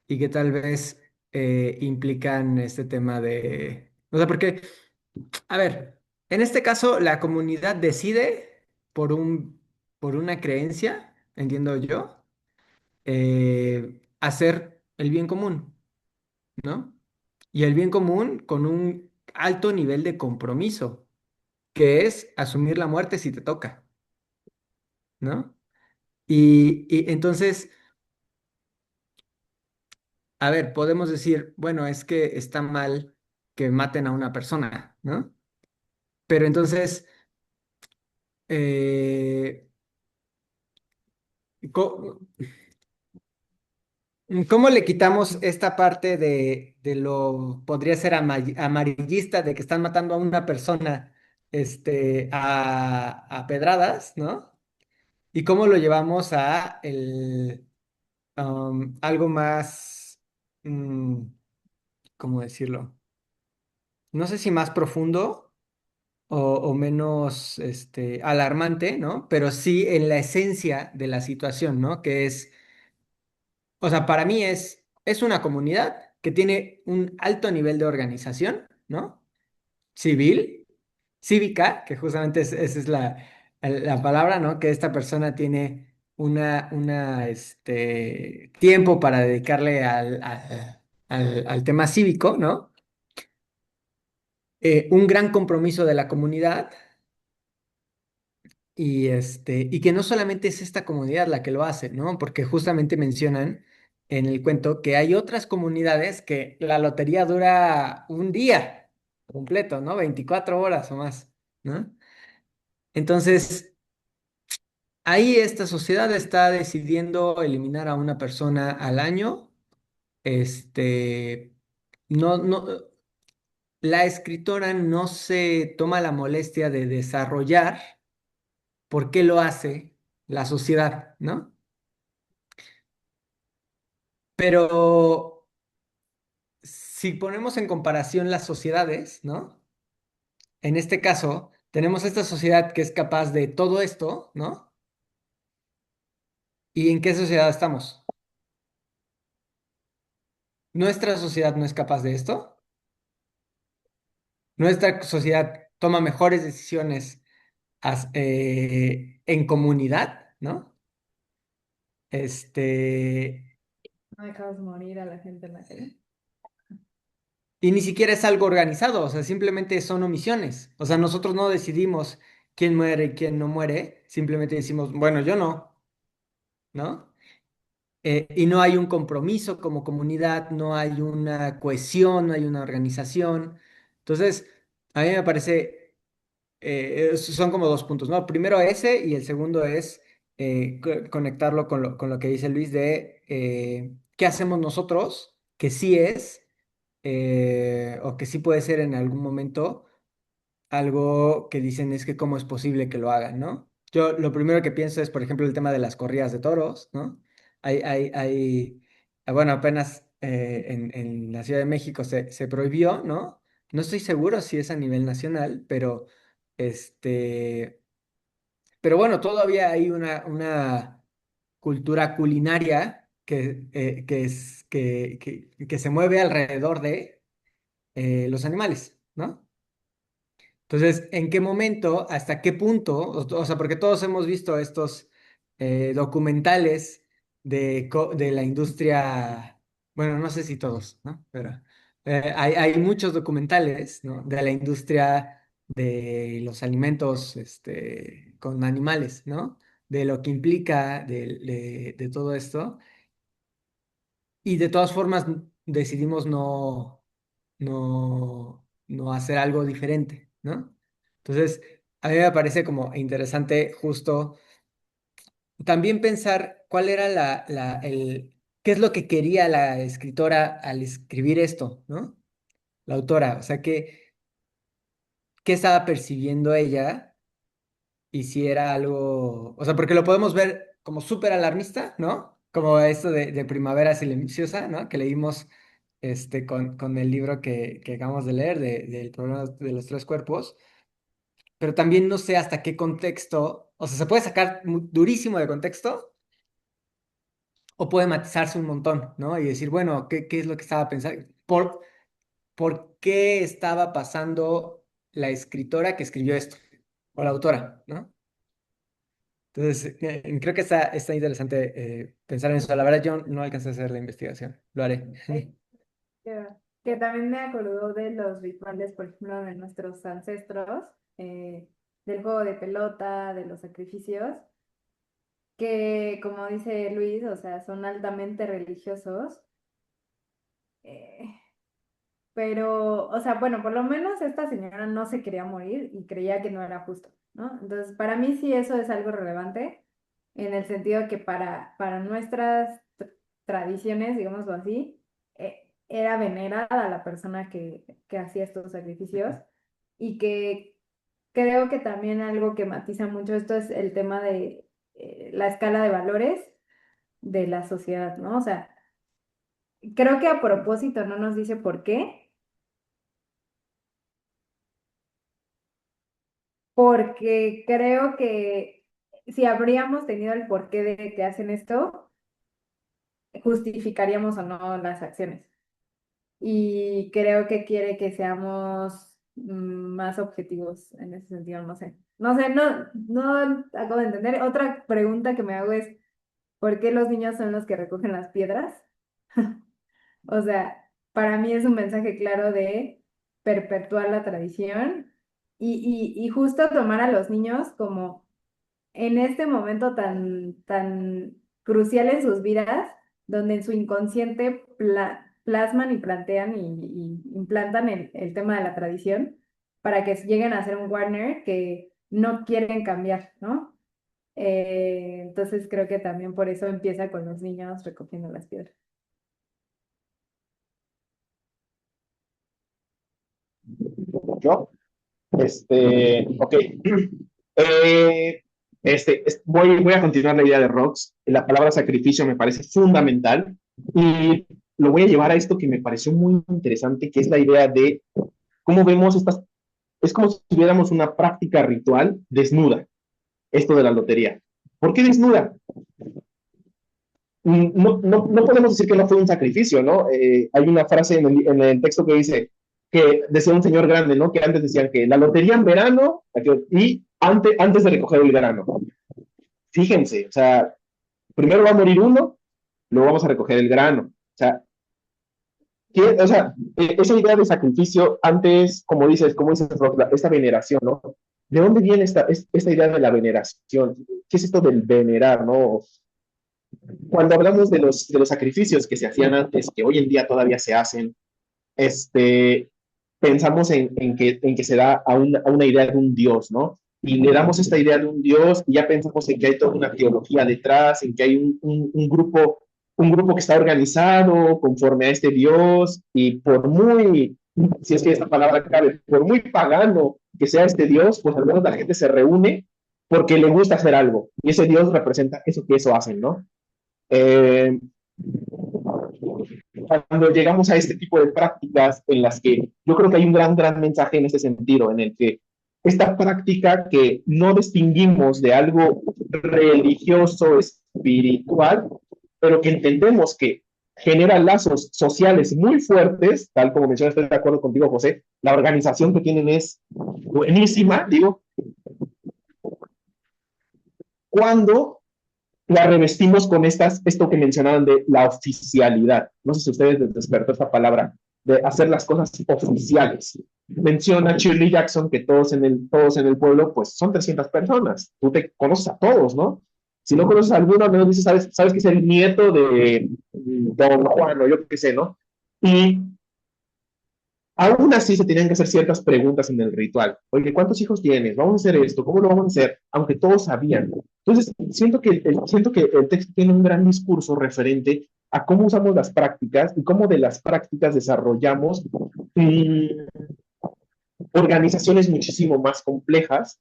y que tal vez implican este tema de... O sea, porque, a ver, en este caso la comunidad decide por por una creencia, entiendo yo, hacer el bien común, ¿no? Y el bien común con un alto nivel de compromiso, que es asumir la muerte si te toca, ¿no? Y entonces, a ver, podemos decir, bueno, es que está mal que maten a una persona, ¿no? Pero entonces, eh, co- ¿cómo le quitamos esta parte de lo, podría ser amarillista, de que están matando a una persona, a pedradas, ¿no? ¿Y cómo lo llevamos a algo más, mm, ¿cómo decirlo? No sé si más profundo o menos, alarmante, ¿no? Pero sí en la esencia de la situación, ¿no? Que es, o sea, para mí es una comunidad que tiene un alto nivel de organización, ¿no? Civil, cívica, que justamente esa es la palabra, ¿no? Que esta persona tiene tiempo para dedicarle al tema cívico, ¿no? Un gran compromiso de la comunidad y que no solamente es esta comunidad la que lo hace, ¿no? Porque justamente mencionan en el cuento que hay otras comunidades que la lotería dura un día completo, ¿no? 24 horas o más, ¿no? Entonces, ahí esta sociedad está decidiendo eliminar a una persona al año. Este, no, la escritora no se toma la molestia de desarrollar por qué lo hace la sociedad, ¿no? Pero si ponemos en comparación las sociedades, ¿no? En este caso, tenemos esta sociedad que es capaz de todo esto, ¿no? ¿Y en qué sociedad estamos? ¿Nuestra sociedad no es capaz de esto? ¿Nuestra sociedad toma mejores decisiones en comunidad, ¿no? Este, No dejamos morir a la gente en la calle. y ni siquiera es algo organizado, o sea, simplemente son omisiones. O sea, nosotros no decidimos quién muere y quién no muere, simplemente decimos, bueno, yo no, ¿no? Y no hay un compromiso como comunidad, no hay una cohesión, no hay una organización. Entonces, a mí me parece, son como dos puntos, ¿no? Primero ese y el segundo es conectarlo con lo que dice Luis de qué hacemos nosotros, que sí es, o que sí puede ser en algún momento algo que dicen es que cómo es posible que lo hagan, ¿no? Yo lo primero que pienso es, por ejemplo, el tema de las corridas de toros, ¿no? Bueno, apenas en la Ciudad de México se prohibió, ¿no? No estoy seguro si es a nivel nacional, este, pero bueno, todavía hay una cultura culinaria que se mueve alrededor de los animales, ¿no? Entonces, ¿en qué momento, hasta qué punto? O sea, porque todos hemos visto estos documentales de la industria, bueno, no sé si todos, ¿no? Pero hay muchos documentales, ¿no? De la industria de los alimentos, con animales, ¿no? De lo que implica de todo esto. Y de todas formas decidimos no hacer algo diferente, ¿no? Entonces, a mí me parece como interesante justo también pensar cuál era qué es lo que quería la escritora al escribir esto, ¿no? La autora, o sea, qué estaba percibiendo ella y si era algo, o sea, porque lo podemos ver como súper alarmista, ¿no? Como esto de Primavera Silenciosa, ¿no? Que leímos con el libro que acabamos de leer del problema de los tres cuerpos, pero también no sé hasta qué contexto, o sea, se puede sacar durísimo de contexto o puede matizarse un montón, ¿no? Y decir, bueno, ¿qué es lo que estaba pensando? ¿Por qué estaba pasando la escritora que escribió esto? O la autora, ¿no? Entonces, creo que está interesante pensar en eso. La verdad, yo no alcancé a hacer la investigación. Lo haré. Ay, que, que también me acordó de los rituales, por ejemplo, de nuestros ancestros, del juego de pelota, de los sacrificios, que como dice Luis, o sea, son altamente religiosos. eh, Pero, o sea, bueno, por lo menos esta señora no se quería morir y creía que no era justo, ¿no? Entonces, para mí sí eso es algo relevante, en el sentido que para nuestras tradiciones, digámoslo así, era venerada a la persona que hacía estos sacrificios y que creo que también algo que matiza mucho esto es el tema de la escala de valores de la sociedad, ¿no? O sea, creo que a propósito no nos dice por qué porque creo que si habríamos tenido el porqué de que hacen esto, justificaríamos o no las acciones. Y creo que quiere que seamos más objetivos en ese sentido, no sé. No sé, no acabo de entender. Otra pregunta que me hago es, ¿por qué los niños son los que recogen las piedras? O sea, para mí es un mensaje claro de perpetuar la tradición y justo tomar a los niños como en este momento tan crucial en sus vidas, donde en su inconsciente plasman y plantean y implantan el tema de la tradición para que lleguen a ser un Warner que no quieren cambiar, ¿no? Entonces creo que también por eso empieza con los niños recogiendo las piedras. ¿Yo? Ok. Eh, voy a continuar la idea de Rox. La palabra sacrificio me parece fundamental y lo voy a llevar a esto que me pareció muy interesante, que es la idea de cómo vemos estas, es como si tuviéramos una práctica ritual desnuda, esto de la lotería. ¿Por qué desnuda? No podemos decir que no fue un sacrificio, ¿no? Hay una frase en el texto que dice, que decía un señor grande, ¿no? Que antes decían que la lotería en verano y antes de recoger el grano. Fíjense, o sea, primero va a morir uno, luego vamos a recoger el grano. O sea, esa idea de sacrificio antes, como dices, esta veneración, ¿no? ¿De dónde viene esta idea de la veneración? ¿Qué es esto del venerar, no? Cuando hablamos de los sacrificios que se hacían antes, que hoy en día todavía se hacen, este, pensamos en que se da a una idea de un Dios, ¿no? Y le damos esta idea de un Dios y ya pensamos en que hay toda una teología detrás, en que hay un grupo que está organizado conforme a este Dios y por muy, si es que esta palabra cabe, por muy pagano que sea este Dios, pues al menos la gente se reúne porque le gusta hacer algo y ese Dios representa eso que eso hacen, ¿no? Eh, Cuando llegamos a este tipo de prácticas en las que yo creo que hay un gran mensaje en este sentido, en el que esta práctica que no distinguimos de algo religioso, espiritual, pero que entendemos que genera lazos sociales muy fuertes, tal como mencionas, estoy de acuerdo contigo, José, la organización que tienen es buenísima, digo, cuando la revestimos con esto que mencionaban de la oficialidad. No sé si ustedes les despertó esta palabra, de hacer las cosas oficiales. Menciona Shirley Jackson que todos en el pueblo, pues son 300 personas. Tú te conoces a todos, ¿no? Si no conoces a alguno, al menos dices, sabes que es el nieto de Don Juan o yo qué sé, ¿no? Y aún así se tenían que hacer ciertas preguntas en el ritual. Oye, ¿cuántos hijos tienes? Vamos a hacer esto, ¿cómo lo vamos a hacer? Aunque todos sabían. Entonces, siento que el texto tiene un gran discurso referente a cómo usamos las prácticas y cómo de las prácticas desarrollamos organizaciones muchísimo más complejas,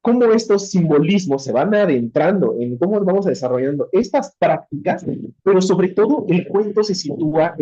cómo estos simbolismos se van adentrando en cómo vamos desarrollando estas prácticas, pero sobre todo el cuento se sitúa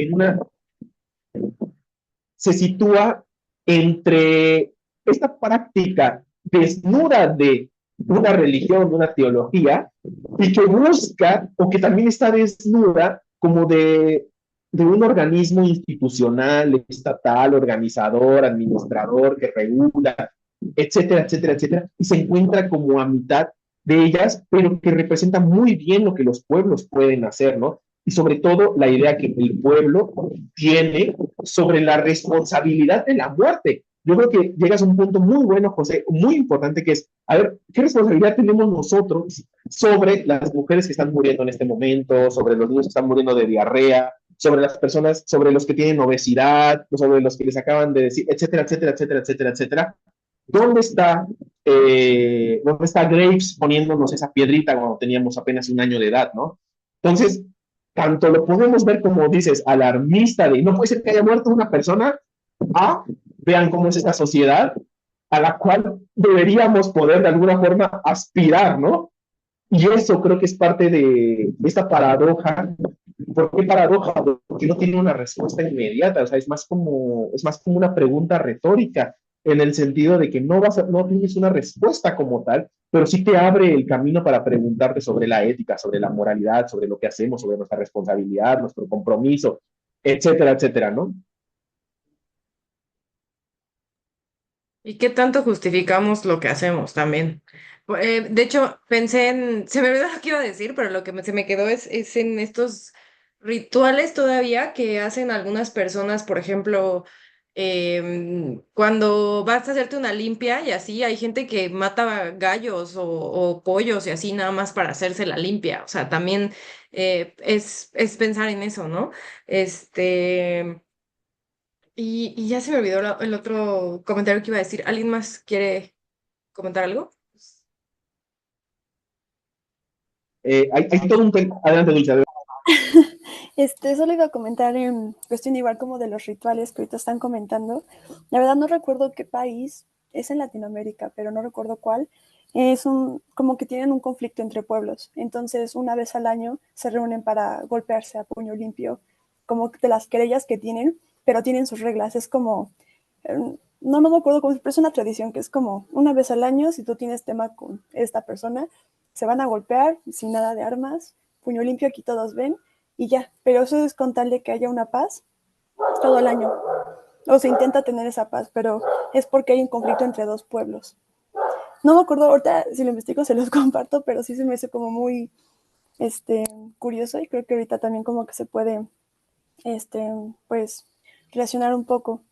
entre esta práctica desnuda de una religión, de una teología, y que busca, o que también está desnuda como de un organismo institucional, estatal, organizador, administrador, que regula, etcétera, etcétera, etcétera, y se encuentra como a mitad de ellas, pero que representa muy bien lo que los pueblos pueden hacer, ¿no? Y sobre todo la idea que el pueblo tiene sobre la responsabilidad de la muerte. Yo creo que llegas a un punto muy bueno, José, muy importante, que es, a ver, ¿qué responsabilidad tenemos nosotros sobre las mujeres que están muriendo en este momento, sobre los niños que están muriendo de diarrea, sobre las personas, sobre los que tienen obesidad, sobre los que les acaban de decir, etcétera, etcétera, etcétera, etcétera, etcétera? ¿Dónde está Graves poniéndonos esa piedrita cuando teníamos apenas un año de edad, ¿no? Entonces, tanto lo podemos ver como dices, alarmista de no puede ser que haya muerto una persona, a vean cómo es esta sociedad a la cual deberíamos poder de alguna forma aspirar, ¿no? Y eso creo que es parte de esta paradoja. ¿Por qué paradoja? Porque no tiene una respuesta inmediata, o sea, es más como una pregunta retórica, en el sentido de que no tienes una respuesta como tal, pero sí te abre el camino para preguntarte sobre la ética, sobre la moralidad, sobre lo que hacemos, sobre nuestra responsabilidad, nuestro compromiso, etcétera, etcétera, ¿no? ¿Y qué tanto justificamos lo que hacemos también? De hecho, pensé se me olvidó lo que iba a decir, pero lo que se me quedó es en estos rituales todavía que hacen algunas personas, por ejemplo, cuando vas a hacerte una limpia y así, hay gente que mata gallos o pollos y así nada más para hacerse la limpia. O sea, también es pensar en eso, ¿no? Este... y ya se me olvidó el otro comentario que iba a decir. ¿Alguien más quiere comentar algo? Hay todo un tema. Adelante, Dulce. Adelante. Solo iba a comentar en cuestión igual como de los rituales que ahorita están comentando. La verdad no recuerdo qué país, es en Latinoamérica, pero no recuerdo cuál. Como que tienen un conflicto entre pueblos. Entonces, una vez al año se reúnen para golpearse a puño limpio, como de las querellas que tienen, pero tienen sus reglas. Es como, no me acuerdo cómo, pero es una tradición que es como una vez al año, si tú tienes tema con esta persona, se van a golpear sin nada de armas, puño limpio, aquí todos ven, y ya. Pero eso es con tal de que haya una paz todo el año. O se intenta tener esa paz, pero es porque hay un conflicto entre dos pueblos. No me acuerdo ahorita, si lo investigo se los comparto, pero sí se me hace como muy curioso y creo que ahorita también como que se puede pues relacionar un poco.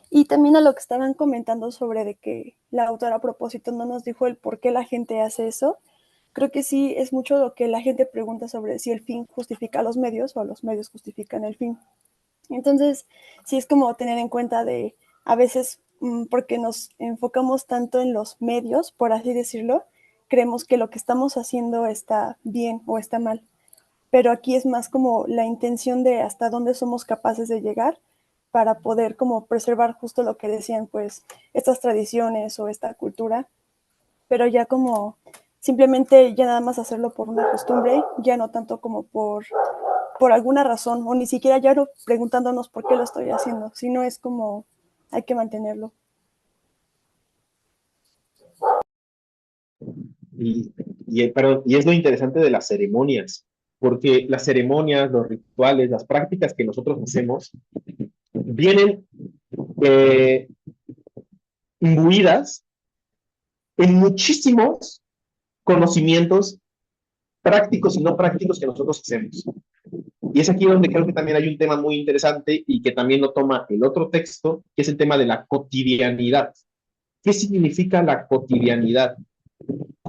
Y también a lo que estaban comentando sobre de que la autora a propósito no nos dijo el por qué la gente hace eso. Creo que sí es mucho lo que la gente pregunta sobre si el fin justifica los medios o los medios justifican el fin. Entonces, sí es como tener en cuenta de a veces porque nos enfocamos tanto en los medios, por así decirlo, creemos que lo que estamos haciendo está bien o está mal. Pero aquí es más como la intención de hasta dónde somos capaces de llegar para poder como preservar justo lo que decían, pues, estas tradiciones o esta cultura, pero ya como simplemente ya nada más hacerlo por una costumbre, ya no tanto como por alguna razón, o ni siquiera ya no preguntándonos por qué lo estoy haciendo, sino es como hay que mantenerlo. Y, y es lo interesante de las ceremonias, porque las ceremonias, los rituales, las prácticas que nosotros hacemos vienen eh, imbuidas en muchísimos conocimientos prácticos y no prácticos que nosotros hacemos. Y es aquí donde creo que también hay un tema muy interesante y que también lo toma el otro texto, que es el tema de la cotidianidad. ¿Qué significa la cotidianidad?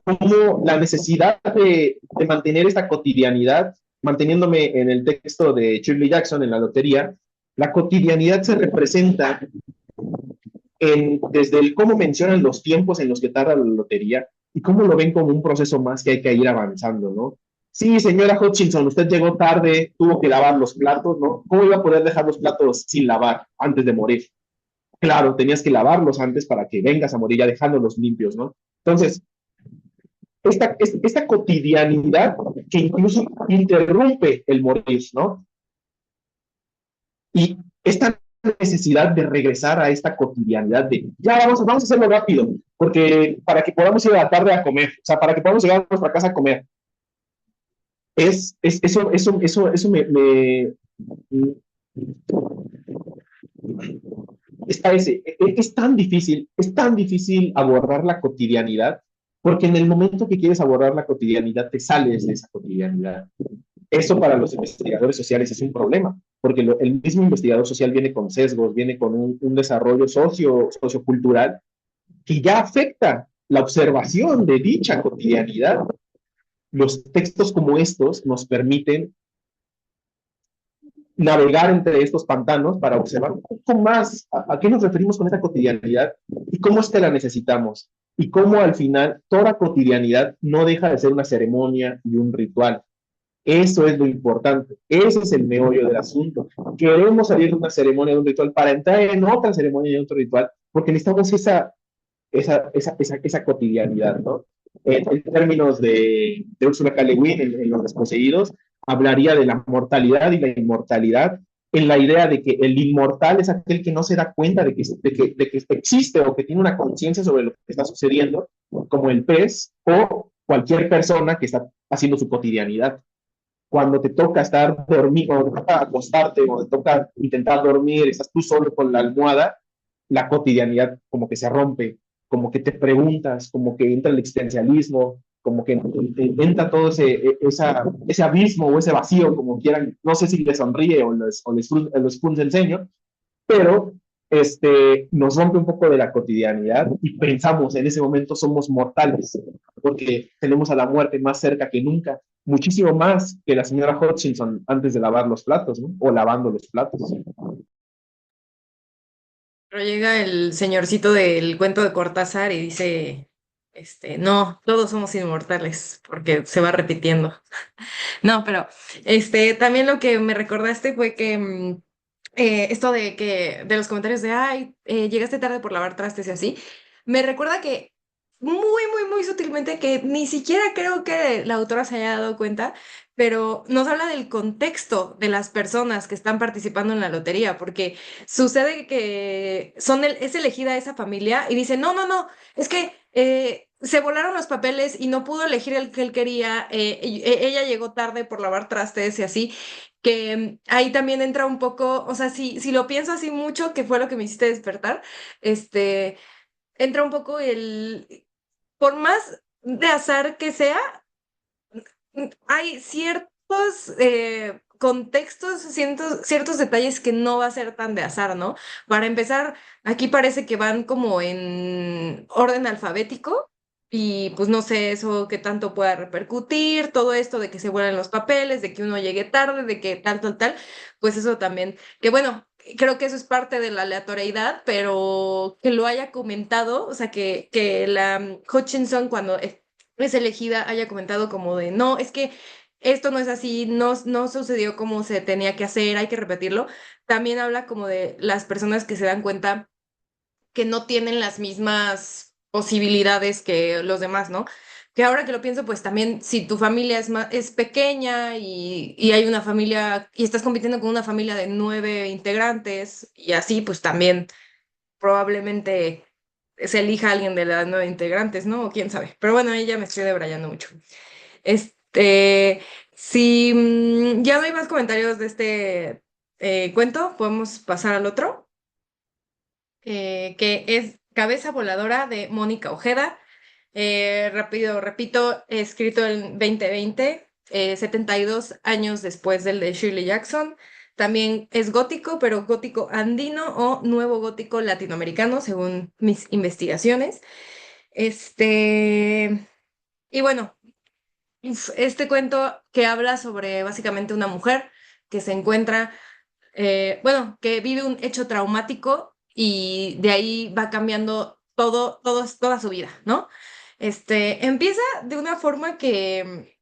Cómo la necesidad de mantener esta cotidianidad, manteniéndome en el texto de Shirley Jackson en la lotería, la cotidianidad se representa desde el cómo mencionan los tiempos en los que tarda la lotería y cómo lo ven como un proceso más que hay que ir avanzando, ¿no? Sí, señora Hutchinson, usted llegó tarde, tuvo que lavar los platos, ¿no? ¿Cómo iba a poder dejar los platos sin lavar antes de morir? claro, tenías que lavarlos antes para que vengas a morir ya dejándolos limpios, ¿no? Entonces, esta cotidianidad que incluso interrumpe el morir, ¿no? Y esta necesidad de regresar a esta cotidianidad de, ya vamos a hacerlo rápido, porque para que podamos ir a la tarde a comer, o sea, para que podamos llegar a nuestra casa a comer, eso es tan difícil abordar la cotidianidad, porque en el momento que quieres abordar la cotidianidad, te sales de esa cotidianidad. Eso para los investigadores sociales es un problema, porque el mismo investigador social viene con sesgos, viene con un desarrollo sociocultural que ya afecta la observación de dicha cotidianidad. Los textos como estos nos permiten navegar entre estos pantanos para observar un poco más a qué nos referimos con esta cotidianidad y cómo es que la necesitamos y cómo al final toda cotidianidad no deja de ser una ceremonia y un ritual. Eso es lo importante, ese es el meollo del asunto. Queremos salir de una ceremonia, de un ritual, para entrar en otra ceremonia y otro ritual, porque necesitamos esa cotidianidad, ¿no? En términos de Ursula K. Le Guin, en Los Desposeídos, hablaría de la mortalidad y la inmortalidad, en la idea de que el inmortal es aquel que no se da cuenta de que existe o que tiene una conciencia sobre lo que está sucediendo, como el pez o cualquier persona que está haciendo su cotidianidad. Cuando te toca estar dormido, cuando te toca acostarte, o te toca intentar dormir, estás tú solo con la almohada, la cotidianidad como que se rompe, como que te preguntas, como que entra el existencialismo, como que entra todo ese abismo o ese vacío, como quieran, no sé si les sonríe o les frunce el ceño, pero nos rompe un poco de la cotidianidad y pensamos en ese momento somos mortales, porque tenemos a la muerte más cerca que nunca, muchísimo más que la señora Hutchinson antes de lavar los platos, ¿no? O lavando los platos. Pero llega el señorcito del cuento de Cortázar y dice, no, todos somos inmortales, porque se va repitiendo. No, pero también lo que me recordaste fue que esto de los comentarios de, ay, llegaste tarde por lavar trastes y así, me recuerda que muy, muy, muy sutilmente, que ni siquiera creo que la autora se haya dado cuenta, pero nos habla del contexto de las personas que están participando en la lotería, porque sucede que es elegida esa familia y dice, no, no, no, es que se volaron los papeles y no pudo elegir el que él quería, ella llegó tarde por lavar trastes y así, que ahí también entra un poco, o sea, si lo pienso así mucho, que fue lo que me hiciste despertar, entra un poco por más de azar que sea, hay ciertos contextos, ciertos detalles que no va a ser tan de azar, ¿no? Para empezar, aquí parece que van como en orden alfabético y pues no sé eso qué tanto pueda repercutir, todo esto de que se vuelan los papeles, de que uno llegue tarde, de que tal, tal, tal, pues eso también, que bueno. Creo que eso es parte de la aleatoriedad, pero que lo haya comentado, o sea, que la Hutchinson cuando es elegida haya comentado como de, no, es que esto no es así, no, no sucedió como se tenía que hacer, hay que repetirlo. También habla como de las personas que se dan cuenta que no tienen las mismas posibilidades que los demás, ¿no? Que ahora que lo pienso, pues también si tu familia es pequeña y hay una familia y estás compitiendo con una familia de 9 integrantes y así, pues también probablemente se elija a alguien de las 9 integrantes, ¿no? O quién sabe. Pero bueno, ahí ya me estoy debrayando mucho. Si ya no hay más comentarios de este cuento, podemos pasar al otro, que es Cabeza Voladora de Mónica Ojeda. Rápido, repito, escrito en 2020, 72 años después del de Shirley Jackson. También es gótico, pero gótico andino o nuevo gótico latinoamericano, según mis investigaciones. Y bueno, este cuento que habla sobre básicamente una mujer que se encuentra, bueno, que vive un hecho traumático y de ahí va cambiando toda su vida, ¿no? Empieza de una forma que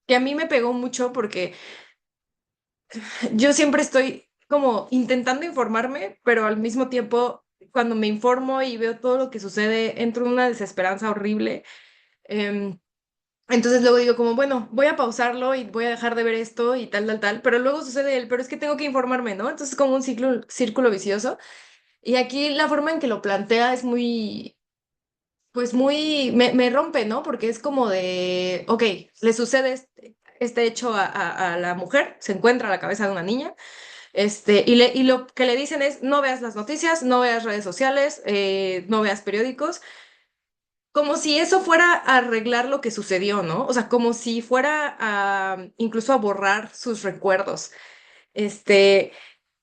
a mí me pegó mucho porque yo siempre estoy como intentando informarme, pero al mismo tiempo cuando me informo y veo todo lo que sucede, entro en una desesperanza horrible. Em, entonces luego digo como, bueno, voy a pausarlo y voy a dejar de ver esto y tal, tal, tal, pero luego sucede el, pero es que tengo que informarme, ¿no? Entonces es como un círculo vicioso. Y aquí la forma en que lo plantea es muy, pues muy, me rompe, ¿no? Porque es como de, ok, le sucede este hecho a la mujer, se encuentra la cabeza de una niña, y lo que le dicen es, no veas las noticias, no veas redes sociales, no veas periódicos, como si eso fuera a arreglar lo que sucedió, ¿no? O sea, como si fuera a incluso a borrar sus recuerdos. Este,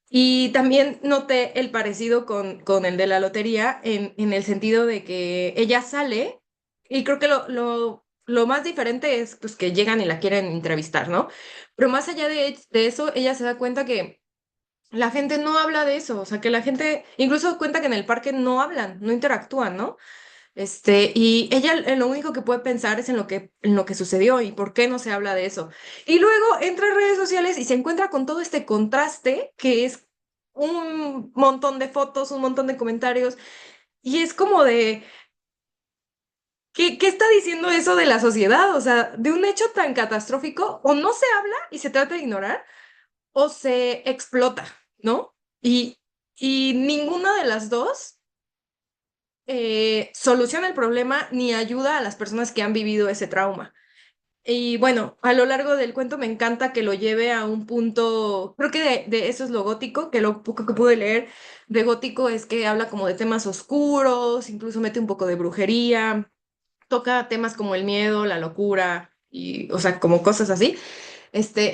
y también noté el parecido con el de la lotería en el sentido de que ella sale y creo que lo más diferente es pues, que llegan y la quieren entrevistar, ¿no? Pero más allá de eso, ella se da cuenta que la gente no habla de eso, o sea, que la gente incluso cuenta que en el parque no hablan, no interactúan, ¿no? Y ella lo único que puede pensar es en lo que sucedió y por qué no se habla de eso. Y luego entra en redes sociales y se encuentra con todo este contraste que es un montón de fotos, un montón de comentarios y es como de, ¿qué está diciendo eso de la sociedad? O sea, de un hecho tan catastrófico, o no se habla y se trata de ignorar, o se explota, ¿no? Y ninguna de las dos soluciona el problema ni ayuda a las personas que han vivido ese trauma. Y bueno, a lo largo del cuento me encanta que lo lleve a un punto, creo que de eso es lo gótico, que lo poco que pude leer de gótico es que habla como de temas oscuros, incluso mete un poco de brujería, toca temas como el miedo, la locura y, o sea, como cosas así.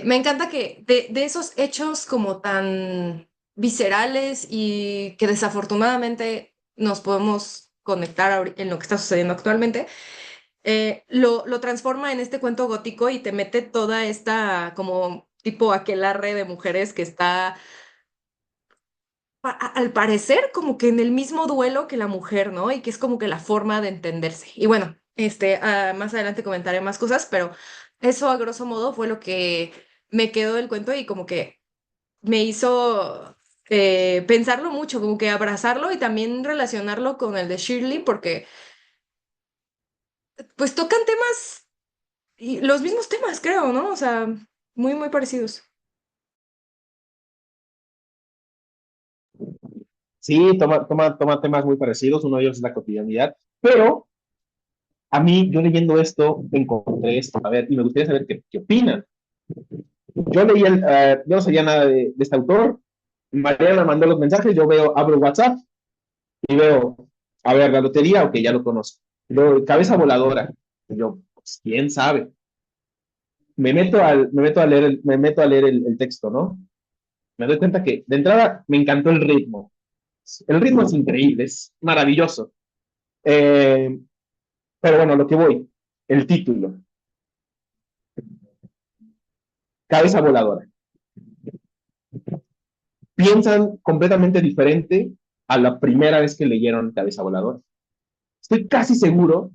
Me encanta que de esos hechos como tan viscerales y que desafortunadamente nos podemos conectar en lo que está sucediendo actualmente, lo transforma en este cuento gótico y te mete toda esta como tipo aquelarre de mujeres que está al parecer como que en el mismo duelo que la mujer, ¿no? Y que es como que la forma de entenderse. Y bueno, más adelante comentaré más cosas, pero eso a grosso modo fue lo que me quedó del cuento y como que me hizo pensarlo mucho, como que abrazarlo y también relacionarlo con el de Shirley, porque pues tocan temas, y los mismos temas, creo, ¿no? O sea, muy, muy parecidos. Sí, toma temas muy parecidos, uno de ellos es la cotidianidad, pero a mí, yo leyendo esto, encontré esto, a ver, y me gustaría saber qué opinan. Yo no sabía nada de este autor, Mariana mandó los mensajes, abro WhatsApp y veo, a ver, la lotería, ok, ya lo conozco. Luego, cabeza voladora, y yo, pues, quién sabe. Me meto a leer el texto, ¿no? Me doy cuenta que, de entrada, me encantó el ritmo. El ritmo es increíble, es maravilloso. Eh, pero bueno, lo que voy, el título, cabeza voladora. Piensan completamente diferente a la primera vez que leyeron cabeza voladora. Estoy casi seguro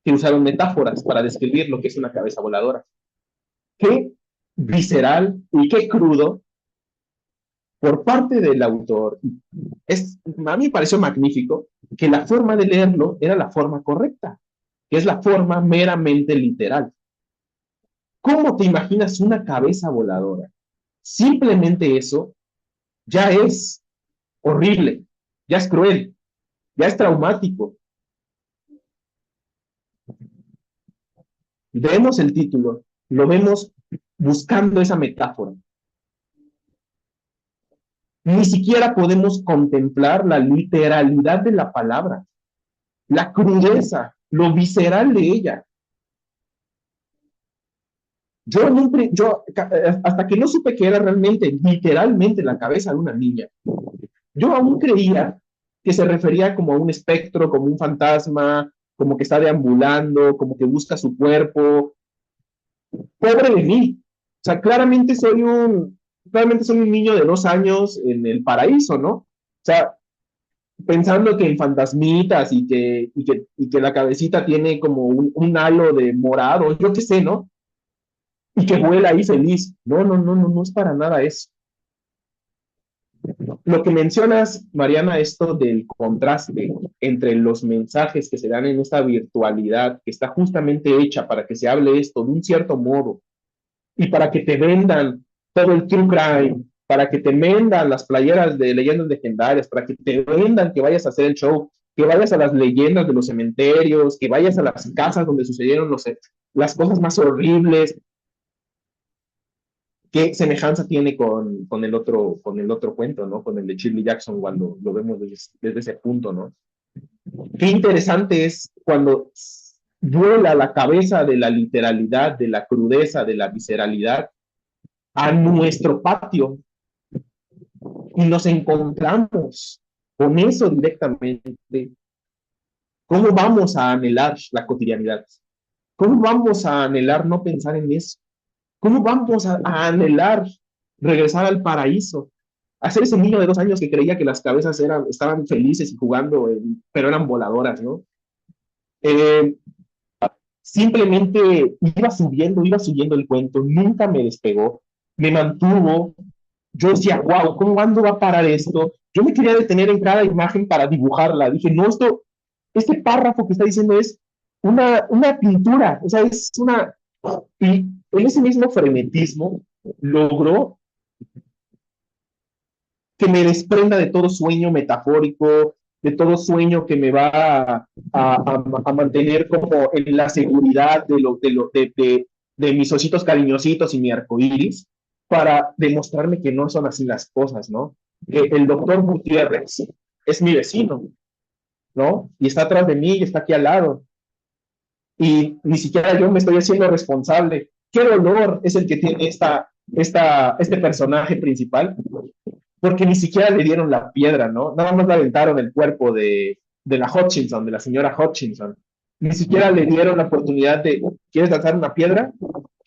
que usaron metáforas para describir lo que es una cabeza voladora. Qué visceral y qué crudo por parte del autor. A mí me pareció magnífico que la forma de leerlo era la forma correcta, que es la forma meramente literal. ¿Cómo te imaginas una cabeza voladora? Simplemente eso ya es horrible, ya es cruel, ya es traumático. Vemos el título, lo vemos buscando esa metáfora. Ni siquiera podemos contemplar la literalidad de la palabra, la crudeza, lo visceral de ella. Hasta que no supe que era realmente, literalmente, la cabeza de una niña, yo aún creía que se refería como a un espectro, como un fantasma, como que está deambulando, como que busca su cuerpo. Pobre de mí. O sea, claramente soy un niño de 2 años en el paraíso, ¿no? O sea, pensando que en fantasmitas y que la cabecita tiene como un halo de morado, yo qué sé, ¿no? Y que vuela ahí feliz. No, no, no, no, no es para nada eso. Lo que mencionas, Mariana, esto del contraste entre los mensajes que se dan en esta virtualidad, que está justamente hecha para que se hable esto de un cierto modo y para que te vendan todo el true crime, para que te vendan las playeras de leyendas legendarias, para que te vendan que vayas a hacer el show, que vayas a las leyendas de los cementerios, que vayas a las casas donde sucedieron las cosas más horribles. ¿Qué semejanza tiene con el otro cuento, ¿no? Con el de Shirley Jackson cuando lo vemos desde ese punto, ¿no? Qué interesante es cuando vuela la cabeza de la literalidad, de la crudeza, de la visceralidad a nuestro patio y nos encontramos con eso directamente. ¿Cómo vamos a anhelar la cotidianidad? ¿Cómo vamos a anhelar no pensar en eso? ¿Cómo vamos a anhelar regresar al paraíso? Hacer ese niño de 2 años que creía que las cabezas estaban felices y jugando, pero eran voladoras, ¿no? Eh, Simplemente iba subiendo el cuento, nunca me despegó, me mantuvo. Yo decía, wow, ¿cuándo va a parar esto? Yo me quería detener en cada imagen para dibujarla. Dije, no, este párrafo que está diciendo es una pintura, o sea, es una... Y en ese mismo frenetismo logró que me desprenda de todo sueño metafórico, de todo sueño que me va a mantener como en la seguridad de mis ositos cariñositos y mi arcoíris, para demostrarme que no son así las cosas, ¿no? Que el doctor Gutiérrez es mi vecino, ¿no? Y está atrás de mí y está aquí al lado. Y ni siquiera yo me estoy haciendo responsable. ¿Qué dolor es el que tiene este personaje principal? Porque ni siquiera le dieron la piedra, ¿no? Nada más le aventaron el cuerpo de la Hutchinson, de la señora Hutchinson. Ni siquiera le dieron la oportunidad de, ¿quieres lanzar una piedra?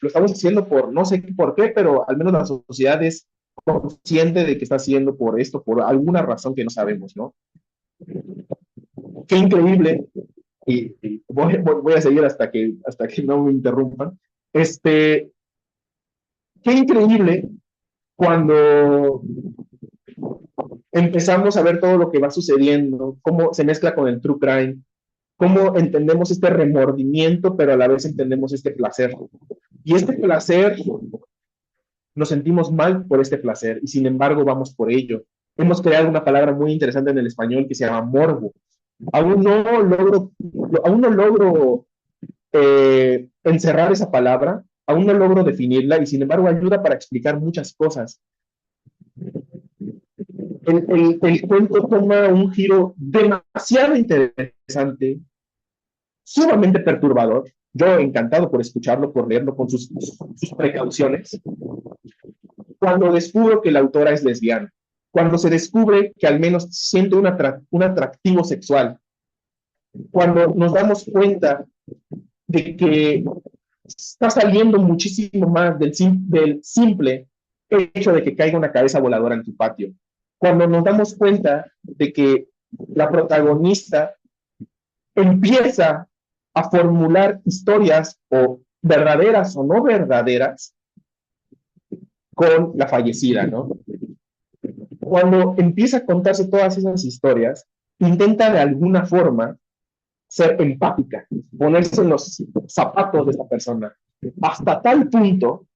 Lo estamos haciendo por no sé por qué, pero al menos la sociedad es consciente de que está haciendo por esto, por alguna razón que no sabemos, ¿no? Qué increíble, y voy a seguir hasta que no me interrumpan. Qué increíble cuando empezamos a ver todo lo que va sucediendo, cómo se mezcla con el true crime, cómo entendemos este remordimiento, pero a la vez entendemos este placer. Y este placer, nos sentimos mal por este placer, y sin embargo vamos por ello. Hemos creado una palabra muy interesante en el español que se llama morbo. Aún no logro, aún no logro encerrar esa palabra, aún no logro definirla, y sin embargo ayuda para explicar muchas cosas. El cuento toma un giro demasiado interesante, sumamente perturbador. Yo encantado por escucharlo, por leerlo con sus precauciones. Cuando descubro que la autora es lesbiana, cuando se descubre que al menos siente un atractivo sexual, cuando nos damos cuenta de que está saliendo muchísimo más del simple hecho de que caiga una cabeza voladora en tu patio. Cuando nos damos cuenta de que la protagonista empieza a formular historias o verdaderas o no verdaderas con la fallecida, ¿no? Cuando empieza a contarse todas esas historias, intenta de alguna forma ser empática, ponerse en los zapatos de esta persona, hasta tal punto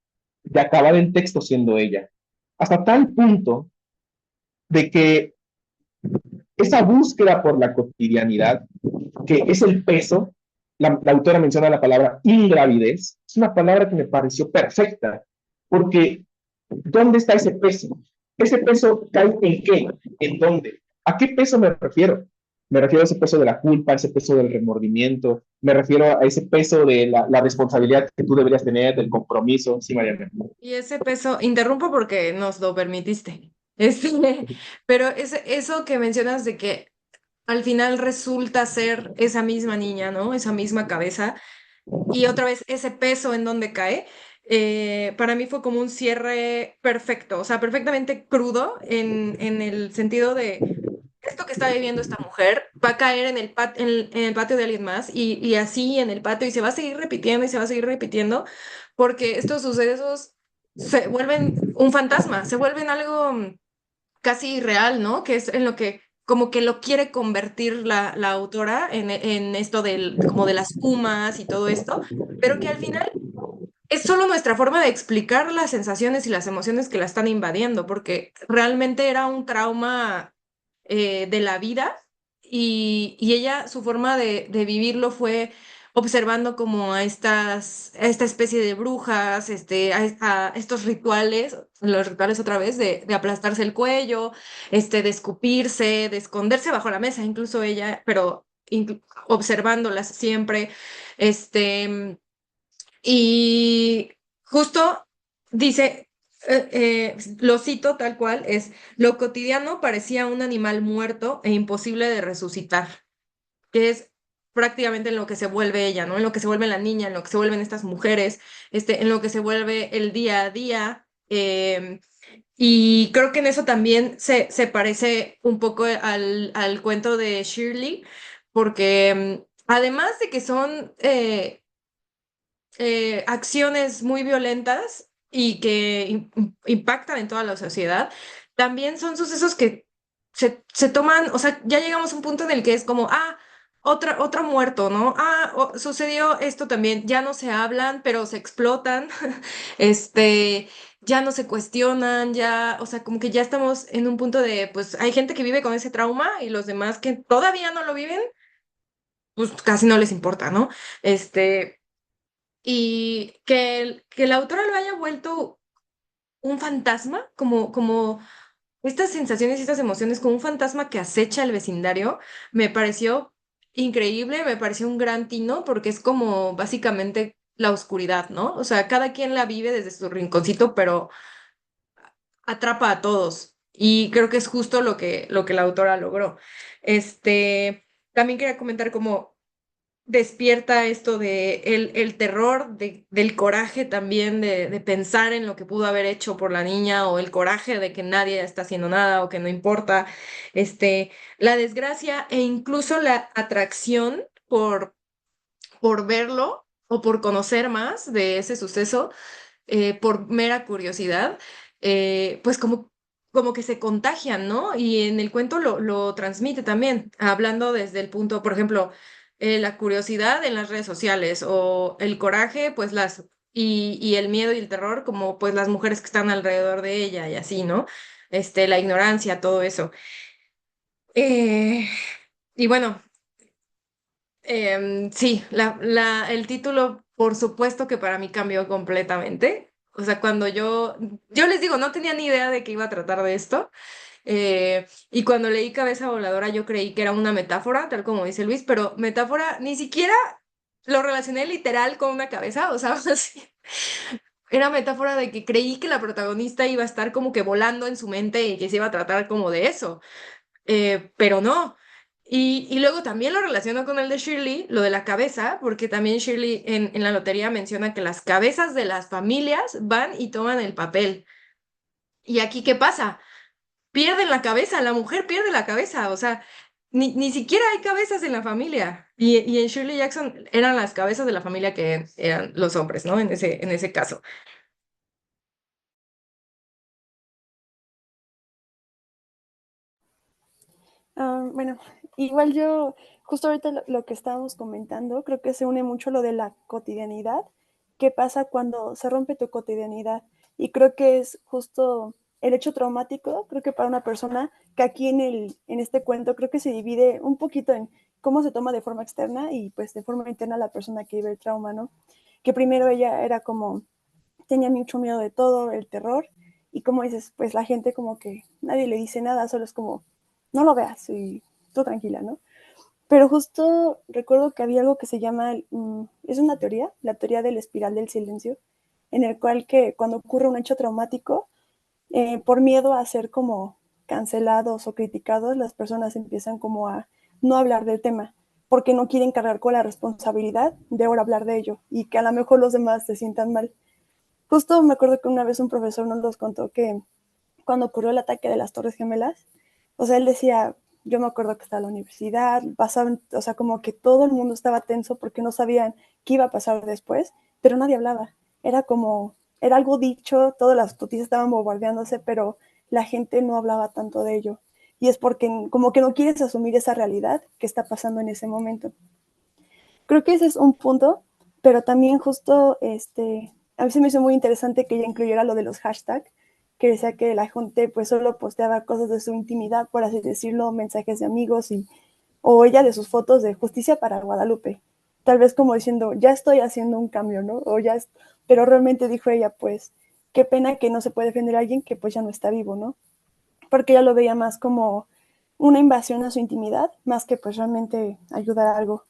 de acabar el texto siendo ella, hasta tal punto de que esa búsqueda por la cotidianidad, que es el peso, la autora menciona la palabra ingravidez, es una palabra que me pareció perfecta, porque ¿dónde está ese peso? ¿Ese peso cae en qué? ¿En dónde? ¿A qué peso me refiero? Me refiero a ese peso de la culpa, a ese peso del remordimiento, me refiero a ese peso de la responsabilidad que tú deberías tener, del compromiso. Sí, Mariana. Y ese peso, interrumpo porque nos lo permitiste. Pero eso que mencionas de que al final resulta ser esa misma niña, ¿no? Esa misma cabeza. Y otra vez ese peso en donde cae, para mí fue como un cierre perfecto, o sea, perfectamente crudo en el sentido de esto que está viviendo esta mujer va a caer en el patio de alguien más y así en el patio y se va a seguir repitiendo y se va a seguir repitiendo porque estos sucesos se vuelven un fantasma, se vuelven algo casi irreal, ¿no? Que es en lo que como que lo quiere convertir la autora en esto como de las pumas y todo esto, pero que al final es solo nuestra forma de explicar las sensaciones y las emociones que la están invadiendo, porque realmente era un trauma de la vida y ella, su forma de vivirlo fue observando como a esta especie de brujas, a estos rituales, los rituales otra vez, de aplastarse el cuello, de escupirse, de esconderse bajo la mesa, incluso ella, pero observándolas siempre, y justo dice, lo cito tal cual, es, lo cotidiano parecía un animal muerto e imposible de resucitar, que es prácticamente en lo que se vuelve ella, ¿no? En lo que se vuelve la niña, en lo que se vuelven estas mujeres, en lo que se vuelve el día a día. Y creo que en eso también se parece un poco al cuento de Shirley, porque además de que son acciones muy violentas y que impactan en toda la sociedad, también son sucesos que se toman, o sea, ya llegamos a un punto en el que es como, otro muerto, ¿no? Sucedió esto también, ya no se hablan, pero se explotan, este, ya no se cuestionan, ya, o sea, como que ya estamos en un punto de, pues hay gente que vive con ese trauma y los demás que todavía no lo viven, pues casi no les importa, ¿no? Y que la autora lo haya vuelto un fantasma, como estas sensaciones y estas emociones, como un fantasma que acecha el vecindario, me pareció increíble, me pareció un gran tino, porque es como básicamente la oscuridad, ¿no? O sea, cada quien la vive desde su rinconcito, pero atrapa a todos. Y creo que es justo lo que la autora logró. También quería comentar como despierta esto de el terror, del coraje también de pensar en lo que pudo haber hecho por la niña o el coraje de que nadie está haciendo nada o que no importa, la desgracia e incluso la atracción por verlo o por conocer más de ese suceso, por mera curiosidad, pues como que se contagian, ¿no? Y en el cuento lo transmite también, hablando desde el punto, por ejemplo, la curiosidad en las redes sociales o el coraje, pues y el miedo y el terror, como pues las mujeres que están alrededor de ella y así, ¿no? La ignorancia, todo eso. Eh, y bueno, sí, el título, por supuesto que para mí cambió completamente. O sea, cuando yo les digo, no tenía ni idea de que iba a tratar de esto. Y cuando leí Cabeza Voladora, yo creí que era una metáfora, tal como dice Luis, pero metáfora ni siquiera lo relacioné literal con una cabeza, o sea, así. Era metáfora de que creí que la protagonista iba a estar como que volando en su mente y que se iba a tratar como de eso, pero no. Y luego también lo relaciono con el de Shirley, lo de la cabeza, porque también Shirley en la lotería menciona que las cabezas de las familias van y toman el papel. ¿Y aquí qué pasa? Pierden la cabeza, la mujer pierde la cabeza, o sea, ni siquiera hay cabezas en la familia. Y en Shirley Jackson eran las cabezas de la familia que eran los hombres, ¿no? En ese caso. Bueno, igual yo, justo ahorita lo que estábamos comentando, creo que se une mucho lo de la cotidianidad. ¿Qué pasa cuando se rompe tu cotidianidad? Y creo que es justo el hecho traumático, creo que para una persona, que aquí en este cuento creo que se divide un poquito en cómo se toma de forma externa y pues de forma interna la persona que vive el trauma, ¿no? Que primero ella era como, tenía mucho miedo de todo, el terror, y como dices, pues la gente como que nadie le dice nada, solo es como, no lo veas y tú tranquila, ¿no? Pero justo recuerdo que había algo que se llama, es una teoría, la teoría del espiral del silencio, en el cual que cuando ocurre un hecho traumático, por miedo a ser como cancelados o criticados, las personas empiezan como a no hablar del tema, porque no quieren cargar con la responsabilidad de ahora hablar de ello y que a lo mejor los demás se sientan mal. Justo me acuerdo que una vez un profesor nos contó que cuando ocurrió el ataque de las Torres Gemelas, o sea, él decía, yo me acuerdo que estaba en la universidad, pasaban, o sea, como que todo el mundo estaba tenso porque no sabían qué iba a pasar después, pero nadie hablaba. Era como, era algo dicho, todas las noticias estaban bombardeándose, pero la gente no hablaba tanto de ello. Y es porque como que no quieres asumir esa realidad que está pasando en ese momento. Creo que ese es un punto, pero también justo a mí se me hizo muy interesante que ella incluyera lo de los hashtags, que decía que la gente pues solo posteaba cosas de su intimidad, por así decirlo, mensajes de amigos o ella de sus fotos de justicia para Guadalupe. Tal vez como diciendo, ya estoy haciendo un cambio, ¿no? Pero realmente dijo ella, pues, qué pena que no se puede defender a alguien que pues ya no está vivo, ¿no? Porque ella lo veía más como una invasión a su intimidad, más que pues realmente ayudar a algo.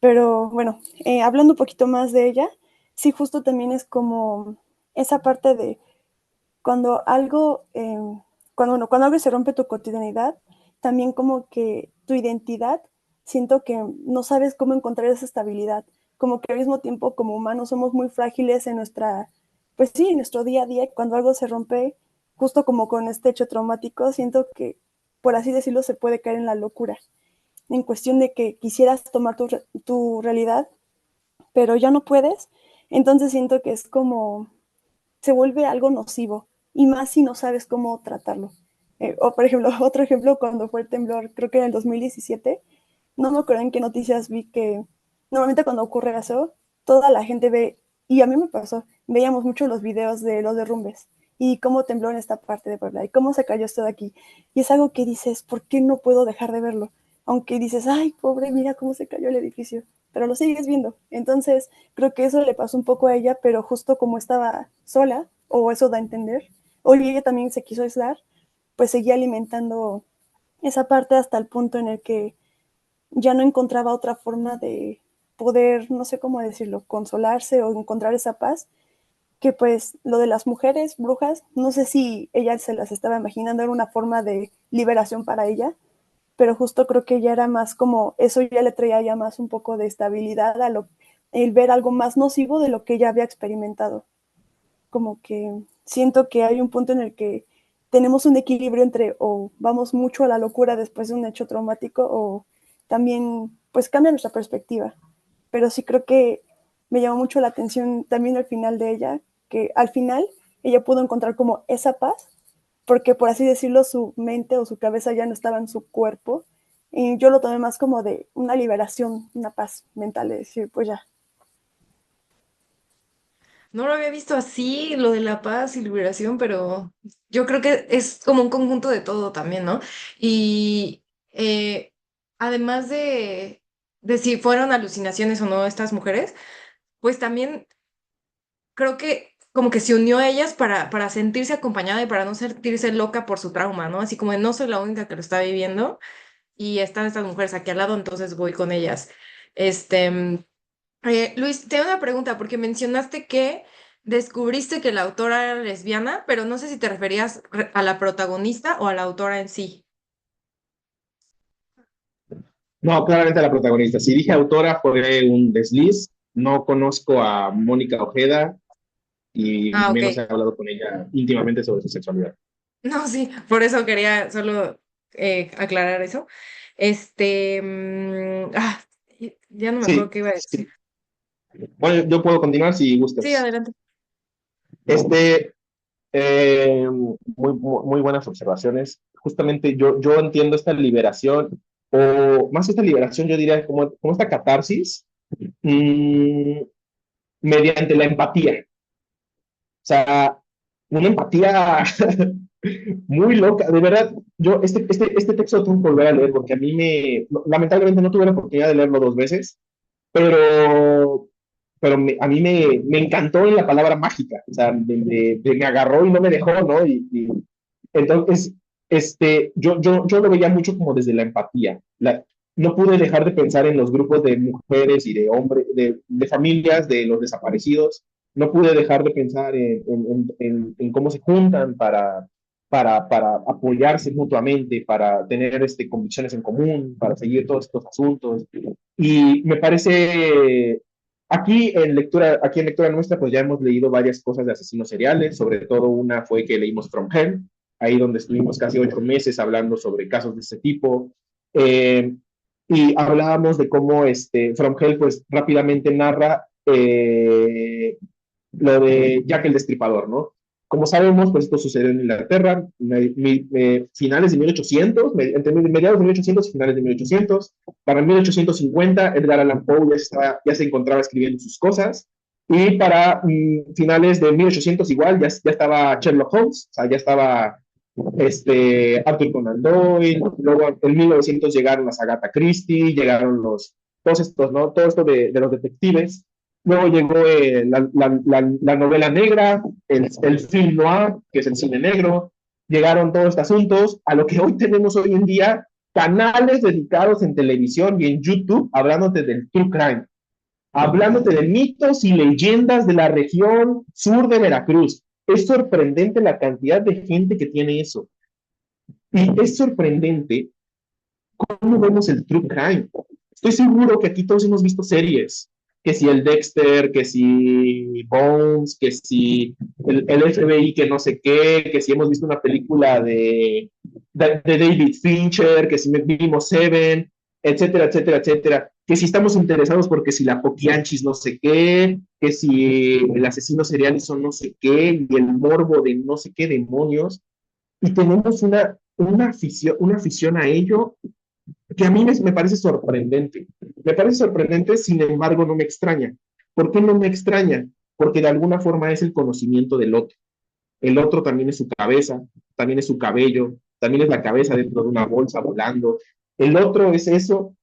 Pero bueno, hablando un poquito más de ella, sí, justo también es como esa parte de cuando algo, cuando algo se rompe tu cotidianidad, también como que tu identidad, siento que no sabes cómo encontrar esa estabilidad, como que al mismo tiempo como humanos somos muy frágiles en pues sí, en nuestro día a día, cuando algo se rompe, justo como con este hecho traumático, siento que, por así decirlo, se puede caer en la locura, en cuestión de que quisieras tomar tu realidad, pero ya no puedes, entonces siento que es como se vuelve algo nocivo, y más si no sabes cómo tratarlo. O por ejemplo, otro ejemplo, cuando fue el temblor, creo que en el 2017, no me acuerdo en qué noticias vi que normalmente cuando ocurre eso, toda la gente ve, y a mí me pasó, veíamos mucho los videos de los derrumbes y cómo tembló en esta parte de Puebla y cómo se cayó esto de aquí. Y es algo que dices, ¿por qué no puedo dejar de verlo? Aunque dices, ay, pobre, mira cómo se cayó el edificio, pero lo sigues viendo. Entonces, creo que eso le pasó un poco a ella, pero justo como estaba sola, o eso da a entender, o ella también se quiso aislar, pues seguía alimentando esa parte hasta el punto en el que ya no encontraba otra forma de poder, no sé cómo decirlo, consolarse o encontrar esa paz, que pues lo de las mujeres brujas, no sé si ella se las estaba imaginando, era una forma de liberación para ella, pero justo creo que ya era más como, eso ya le traía ya más un poco de estabilidad el ver algo más nocivo de lo que ella había experimentado. Como que siento que hay un punto en el que tenemos un equilibrio entre o vamos mucho a la locura después de un hecho traumático o también pues cambia nuestra perspectiva. Pero sí creo que me llamó mucho la atención también al final de ella, que al final ella pudo encontrar como esa paz, porque por así decirlo su mente o su cabeza ya no estaba en su cuerpo. Y yo lo tomé más como de una liberación, una paz mental, de decir, pues ya. No lo había visto así, lo de la paz y liberación, pero yo creo que es como un conjunto de todo también, ¿no? Y además de si fueron alucinaciones o no estas mujeres, pues también creo que como que se unió a ellas para sentirse acompañada y para no sentirse loca por su trauma, ¿no? Así como de, no soy la única que lo está viviendo y están estas mujeres aquí al lado, entonces voy con ellas. Este, Luis, tengo una pregunta porque mencionaste que descubriste que la autora era lesbiana, pero no sé si te referías a la protagonista o a la autora en sí. No, claramente la protagonista. Si dije autora fue un desliz. No conozco a Mónica Ojeda y Ah, ok. menos he hablado con ella íntimamente sobre su sexualidad. No, sí, por eso quería solo aclarar eso. Ya no me acuerdo Sí, qué iba a decir. sí. Bueno, yo puedo continuar si Sí, gustas. adelante. Este, muy buenas observaciones. Justamente yo entiendo esta liberación, o más esta liberación, yo diría como esta catarsis, mmm, mediante la empatía. O sea, una empatía muy loca. De verdad, yo este texto lo tengo que volver a leer porque a mí lamentablemente no tuve la oportunidad de leerlo dos veces, pero, a mí me encantó en la palabra mágica. O sea, me agarró y no me dejó, ¿no? Entonces, yo lo veía mucho como desde la empatía. No pude dejar de pensar en los grupos de mujeres y de hombres, de familias, de los desaparecidos. No pude dejar de pensar en cómo se juntan para apoyarse mutuamente, para tener convicciones en común, para seguir todos estos asuntos. Y me parece, aquí en lectura nuestra, pues ya hemos leído varias cosas de asesinos seriales, sobre todo una fue que leímos From Hell, ahí donde estuvimos casi 8 meses hablando sobre casos de este tipo. Eh, y hablábamos de cómo From Hell pues rápidamente narra lo de Jack el Destripador, ¿no? Como sabemos, pues esto sucedió en Inglaterra, finales de 1800, entre mediados de 1800 y finales de 1800. Para 1850, Edgar Allan Poe ya se encontraba escribiendo sus cosas. Y para finales de 1800 igual, ya estaba Sherlock Holmes, o sea, ya estaba Arthur Conan Doyle. Luego en 1900 llegaron las Agatha Christie, llegaron todos estos, ¿no? Todo esto de los detectives. Luego llegó la novela negra, el film noir, que es el cine negro. Llegaron todos estos asuntos a lo que hoy tenemos hoy en día, canales dedicados en televisión y en YouTube hablándote del true crime, hablándote de mitos y leyendas de la región sur de Veracruz. Es sorprendente la cantidad de gente que tiene eso. Y es sorprendente cómo vemos el true crime. Estoy seguro que aquí todos hemos visto series, que si el Dexter, que si Bones, que si el FBI, que no sé qué, que si hemos visto una película de David Fincher, que si vimos Seven, etcétera, etcétera, etcétera. Que si estamos interesados porque si la Poquianchis no sé qué, que si el asesino serial hizo no sé qué, y el morbo de no sé qué demonios. Y tenemos una afición a ello que a mí me parece sorprendente. Me parece sorprendente, sin embargo, no me extraña. ¿Por qué no me extraña? Porque de alguna forma es el conocimiento del otro. El otro también es su cabeza, también es su cabello, también es la cabeza dentro de una bolsa volando. El otro es eso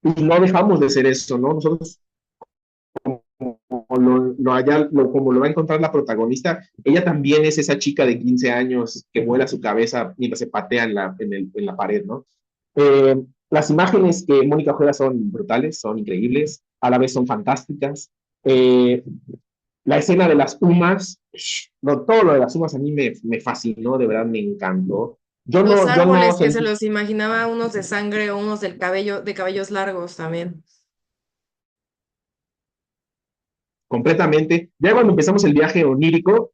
y no dejamos de ser eso, ¿no? Nosotros, como lo va a encontrar la protagonista, ella también es esa chica de 15 años que vuela su cabeza mientras se patea en la pared, ¿no? Las imágenes que Mónica Ojeda son brutales, son increíbles, a la vez son fantásticas. La escena de las humas, no, todo lo de las humas a mí me fascinó, de verdad me encantó. Los Yo no árboles que se sentí los imaginaba unos de sangre o unos del cabello, de cabellos largos también. completamente. Ya cuando empezamos el viaje onírico,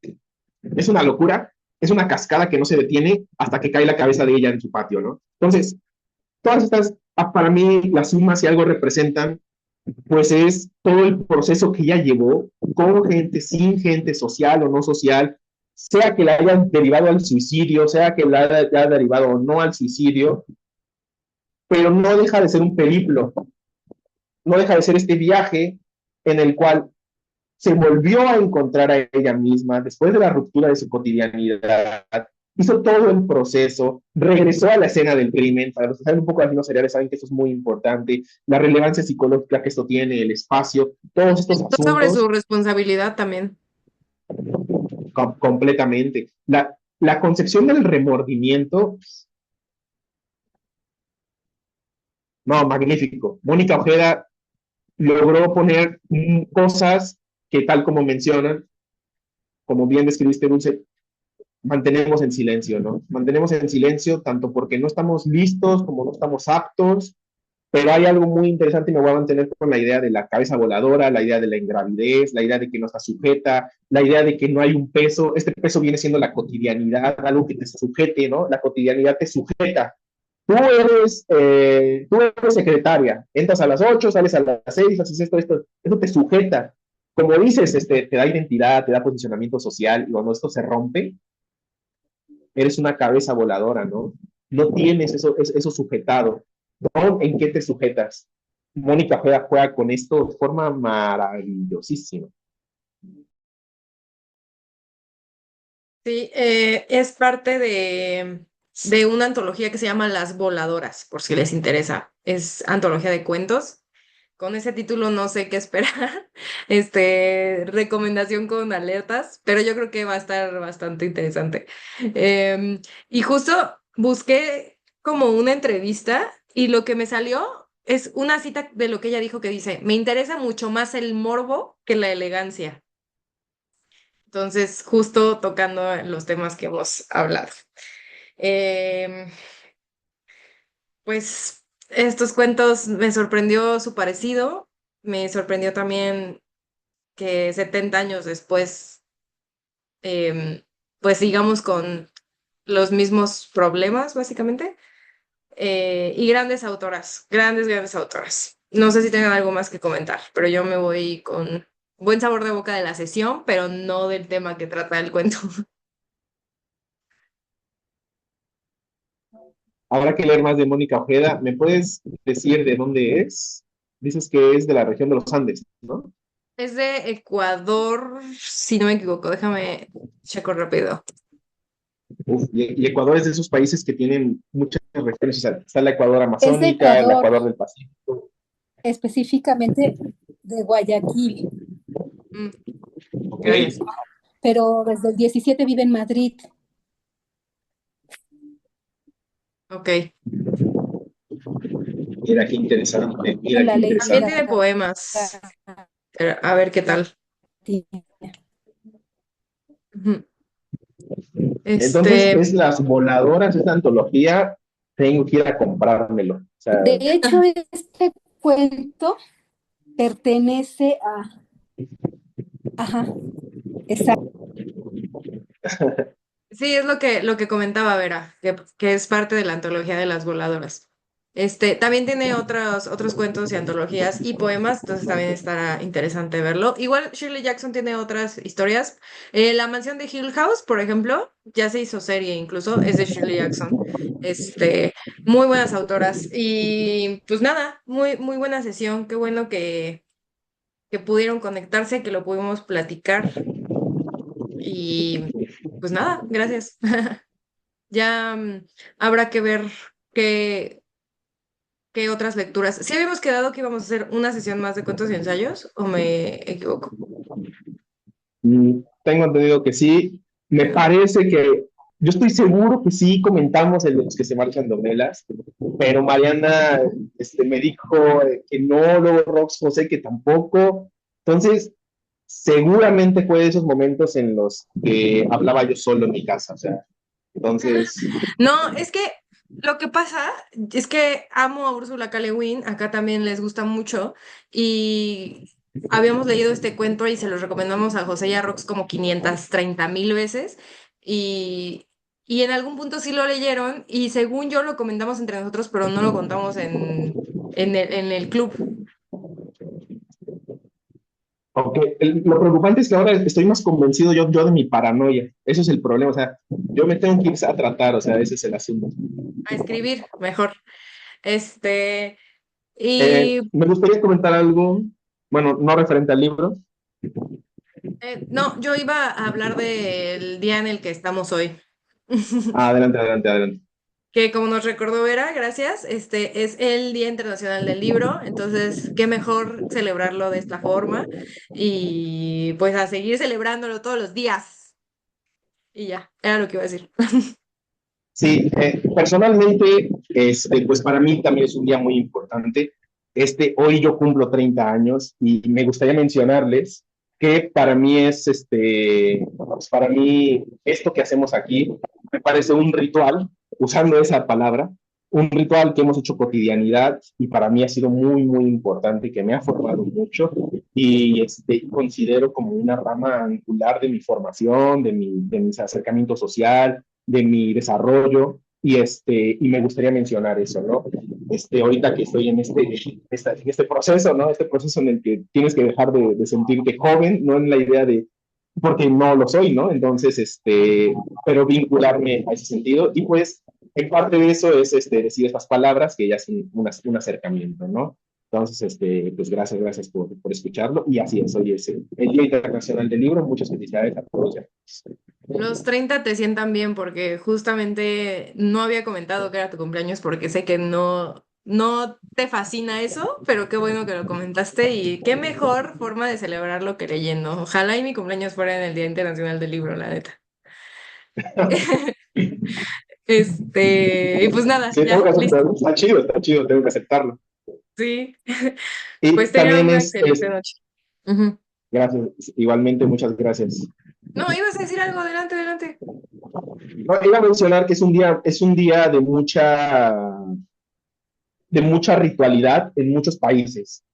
es una locura, es una cascada que no se detiene hasta que cae la cabeza de ella en su patio, ¿no? Entonces, todas estas, para mí, las sumas, si algo representan, pues es todo el proceso que ella llevó con gente, sin gente, social o no social, sea que la hayan derivado al suicidio, sea que la haya derivado o no al suicidio, pero no deja de ser un periplo, no deja de ser este viaje en el cual se volvió a encontrar a ella misma después de la ruptura de su cotidianidad, hizo todo el proceso, regresó a la escena del crimen. Para los que saben un poco de asesinos seriales saben que eso es muy importante, la relevancia psicológica que esto tiene, el espacio, todos estos Sobre su asuntos, responsabilidad también. completamente. La concepción del remordimiento, no, magnífico. Mónica Ojeda logró poner cosas que tal como mencionan, como bien describiste, Dulce, mantenemos en silencio, ¿no? Mantenemos en silencio tanto porque no estamos listos como no estamos aptos, pero hay algo muy interesante y me voy a mantener con la idea de la cabeza voladora, la idea de la ingravidez, la idea de que no está sujeta, la idea de que no hay un peso. Este peso viene siendo la cotidianidad, algo que te sujete, ¿no? La cotidianidad te sujeta. Tú eres secretaria, entras a las 8, sales a las 6, haces esto, eso te sujeta. Como dices, te da identidad, te da posicionamiento social, y cuando esto se rompe, eres una cabeza voladora, ¿no? No tienes eso sujetado. ¿No? ¿En qué te sujetas? Mónica juega con esto de forma maravillosísima. Sí, es parte de una antología que se llama Las Voladoras, por si les interesa. Es antología de cuentos. Con ese título no sé qué esperar. Recomendación con alertas, pero yo creo que va a estar bastante interesante. Y justo busqué como una entrevista y lo que me salió es una cita de lo que ella dijo que dice, me interesa mucho más el morbo que la elegancia. Entonces, justo tocando los temas que hemos hablado. Em, pues estos cuentos me sorprendió su parecido, me sorprendió también que 70 años después, em, pues sigamos con los mismos problemas, básicamente. Y grandes autoras, grandes, grandes autoras. No sé si tengan algo más que comentar, pero yo me voy con buen sabor de boca de la sesión, pero no del tema que trata el cuento. Habrá que leer más de Mónica Ojeda. ¿Me puedes decir de dónde es? Dices que es de la región de los Andes, ¿no? Es de Ecuador, si no me equivoco, déjame checo rápido. Uf, y Ecuador es de esos países que tienen muchas regiones. O sea, está la Ecuador Es de amazónica, el Ecuador, Ecuador del Pacífico. específicamente de Guayaquil, Mm, Ok, ya, ya sé. pero desde el 17 vive en Madrid. Ok. mira qué interesante, mira Con qué la ley de También interesante. tiene la poemas. Pero, a ver qué tal. Latina. Ujú. Entonces, Este, es Las Voladoras, esta antología, tengo que ir a comprármelo. O sea, De hecho, este cuento pertenece a... Ajá, exacto. sí, es lo que comentaba Vera, que es parte de la antología de las voladoras. También tiene otros cuentos y antologías y poemas, entonces también estará interesante verlo. Igual Shirley Jackson tiene otras historias. La mansión de Hill House, por ejemplo, ya se hizo serie incluso, es de Shirley Jackson. Este, Muy buenas autoras. Y pues nada, muy buena sesión. Qué bueno que pudieron conectarse, que lo pudimos platicar. Y pues nada, gracias. Ya habrá que ver qué, qué otras lecturas. ¿Sí habíamos quedado que íbamos a hacer una sesión más de cuentos y ensayos o me equivoco? tengo entendido que sí. Me parece que, yo estoy seguro que sí comentamos en los que se marchan novelas, pero Mariana me dijo que no, luego Rox José que tampoco. Entonces, seguramente fue de esos momentos en los que hablaba yo solo en mi casa. O sea, entonces, No, es que lo que pasa es que amo a Úrsula K. Le Guin, acá también les gusta mucho y habíamos leído este cuento y se los recomendamos a José y a Rox como 530,000 veces y, y en algún punto sí lo leyeron y según yo lo comentamos entre nosotros, pero no lo contamos en el club. aunque lo preocupante es que ahora estoy más convencido yo de mi paranoia. Eso es el problema. O sea, yo me tengo que ir a tratar, o sea, ese es el asunto. A escribir mejor. Este, y Me gustaría comentar algo, bueno, no referente al libro. no, yo iba a hablar del día en el que estamos hoy. Adelante, adelante, adelante. Que como nos recordó Vera, gracias, es el Día Internacional del Libro, entonces qué mejor celebrarlo de esta forma y pues a seguir celebrándolo todos los días. Y ya, era lo que iba a decir. Sí, personalmente, pues para mí también es un día muy importante. Hoy yo cumplo 30 años y me gustaría mencionarles que para mí pues para mí esto que hacemos aquí me parece un ritual, usando esa palabra, un ritual que hemos hecho cotidianidad y para mí ha sido muy, muy importante, que me ha formado mucho y considero como una rama angular de mi formación, de mis acercamientos social, de mi desarrollo y me gustaría mencionar eso, ¿no? Ahorita que estoy en este proceso, ¿no? Este proceso en el que tienes que dejar de sentirte joven, no en la idea de, porque no lo soy, ¿no? Entonces, pero vincularme a ese sentido y pues en parte de eso es decir estas palabras que ya son un acercamiento, ¿no? Entonces, pues gracias por escucharlo y así es, hoy es el Día Internacional del Libro, muchas felicidades a todos. Los 30 te sientan bien porque justamente no había comentado que era tu cumpleaños porque sé que no te fascina eso, pero qué bueno que lo comentaste y qué mejor forma de celebrarlo que leyendo. Ojalá y mi cumpleaños fuera en el Día Internacional del Libro, la neta. Y pues nada, Sí, tengo ya, que listo. aceptarlo. Está chido, tengo que aceptarlo. Sí, Y pues tengan también una excelente noche. Ujú. gracias, igualmente, muchas gracias. No, ibas a decir algo, adelante, adelante. No, iba a mencionar que es un día de mucha ritualidad en muchos países.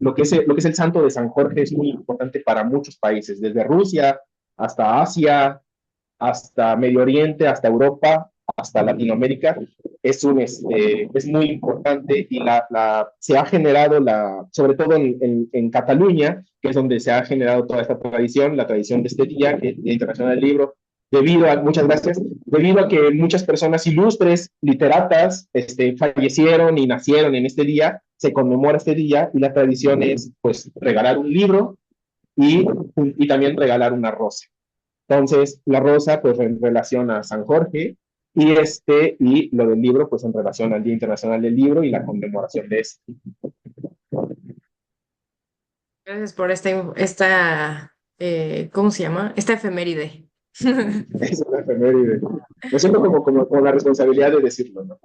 Lo que es el Santo de San Jorge es muy importante para muchos países, desde Rusia hasta Asia, hasta Medio Oriente, hasta Europa. hasta Latinoamérica, es muy importante y se ha generado, sobre todo en Cataluña, que es donde se ha generado toda esta tradición, la tradición de este día, que Día Internacional del Libro, muchas gracias, debido a que muchas personas ilustres, literatas, fallecieron y nacieron en este día, se conmemora este día y la tradición es, pues, regalar un libro y también regalar una rosa. Entonces, la rosa, pues, en relación a San Jorge, y lo del libro, pues, en relación al Día Internacional del Libro y la conmemoración de este. Gracias por ¿cómo se llama? Esta efeméride. Es una efeméride. Me siento como la responsabilidad de decirlo, ¿no?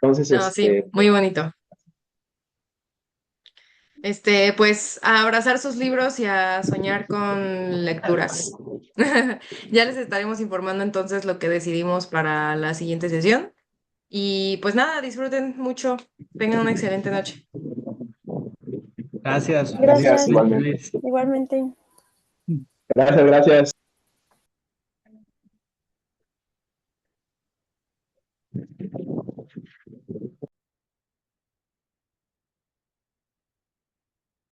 Entonces, No, sí, muy bonito. Pues a abrazar sus libros y a soñar con lecturas. Ya les estaremos informando entonces lo que decidimos para la siguiente sesión. Y pues nada, disfruten mucho. Tengan una excelente noche. Gracias. Gracias, Gracias, igualmente. igualmente. Gracias, gracias.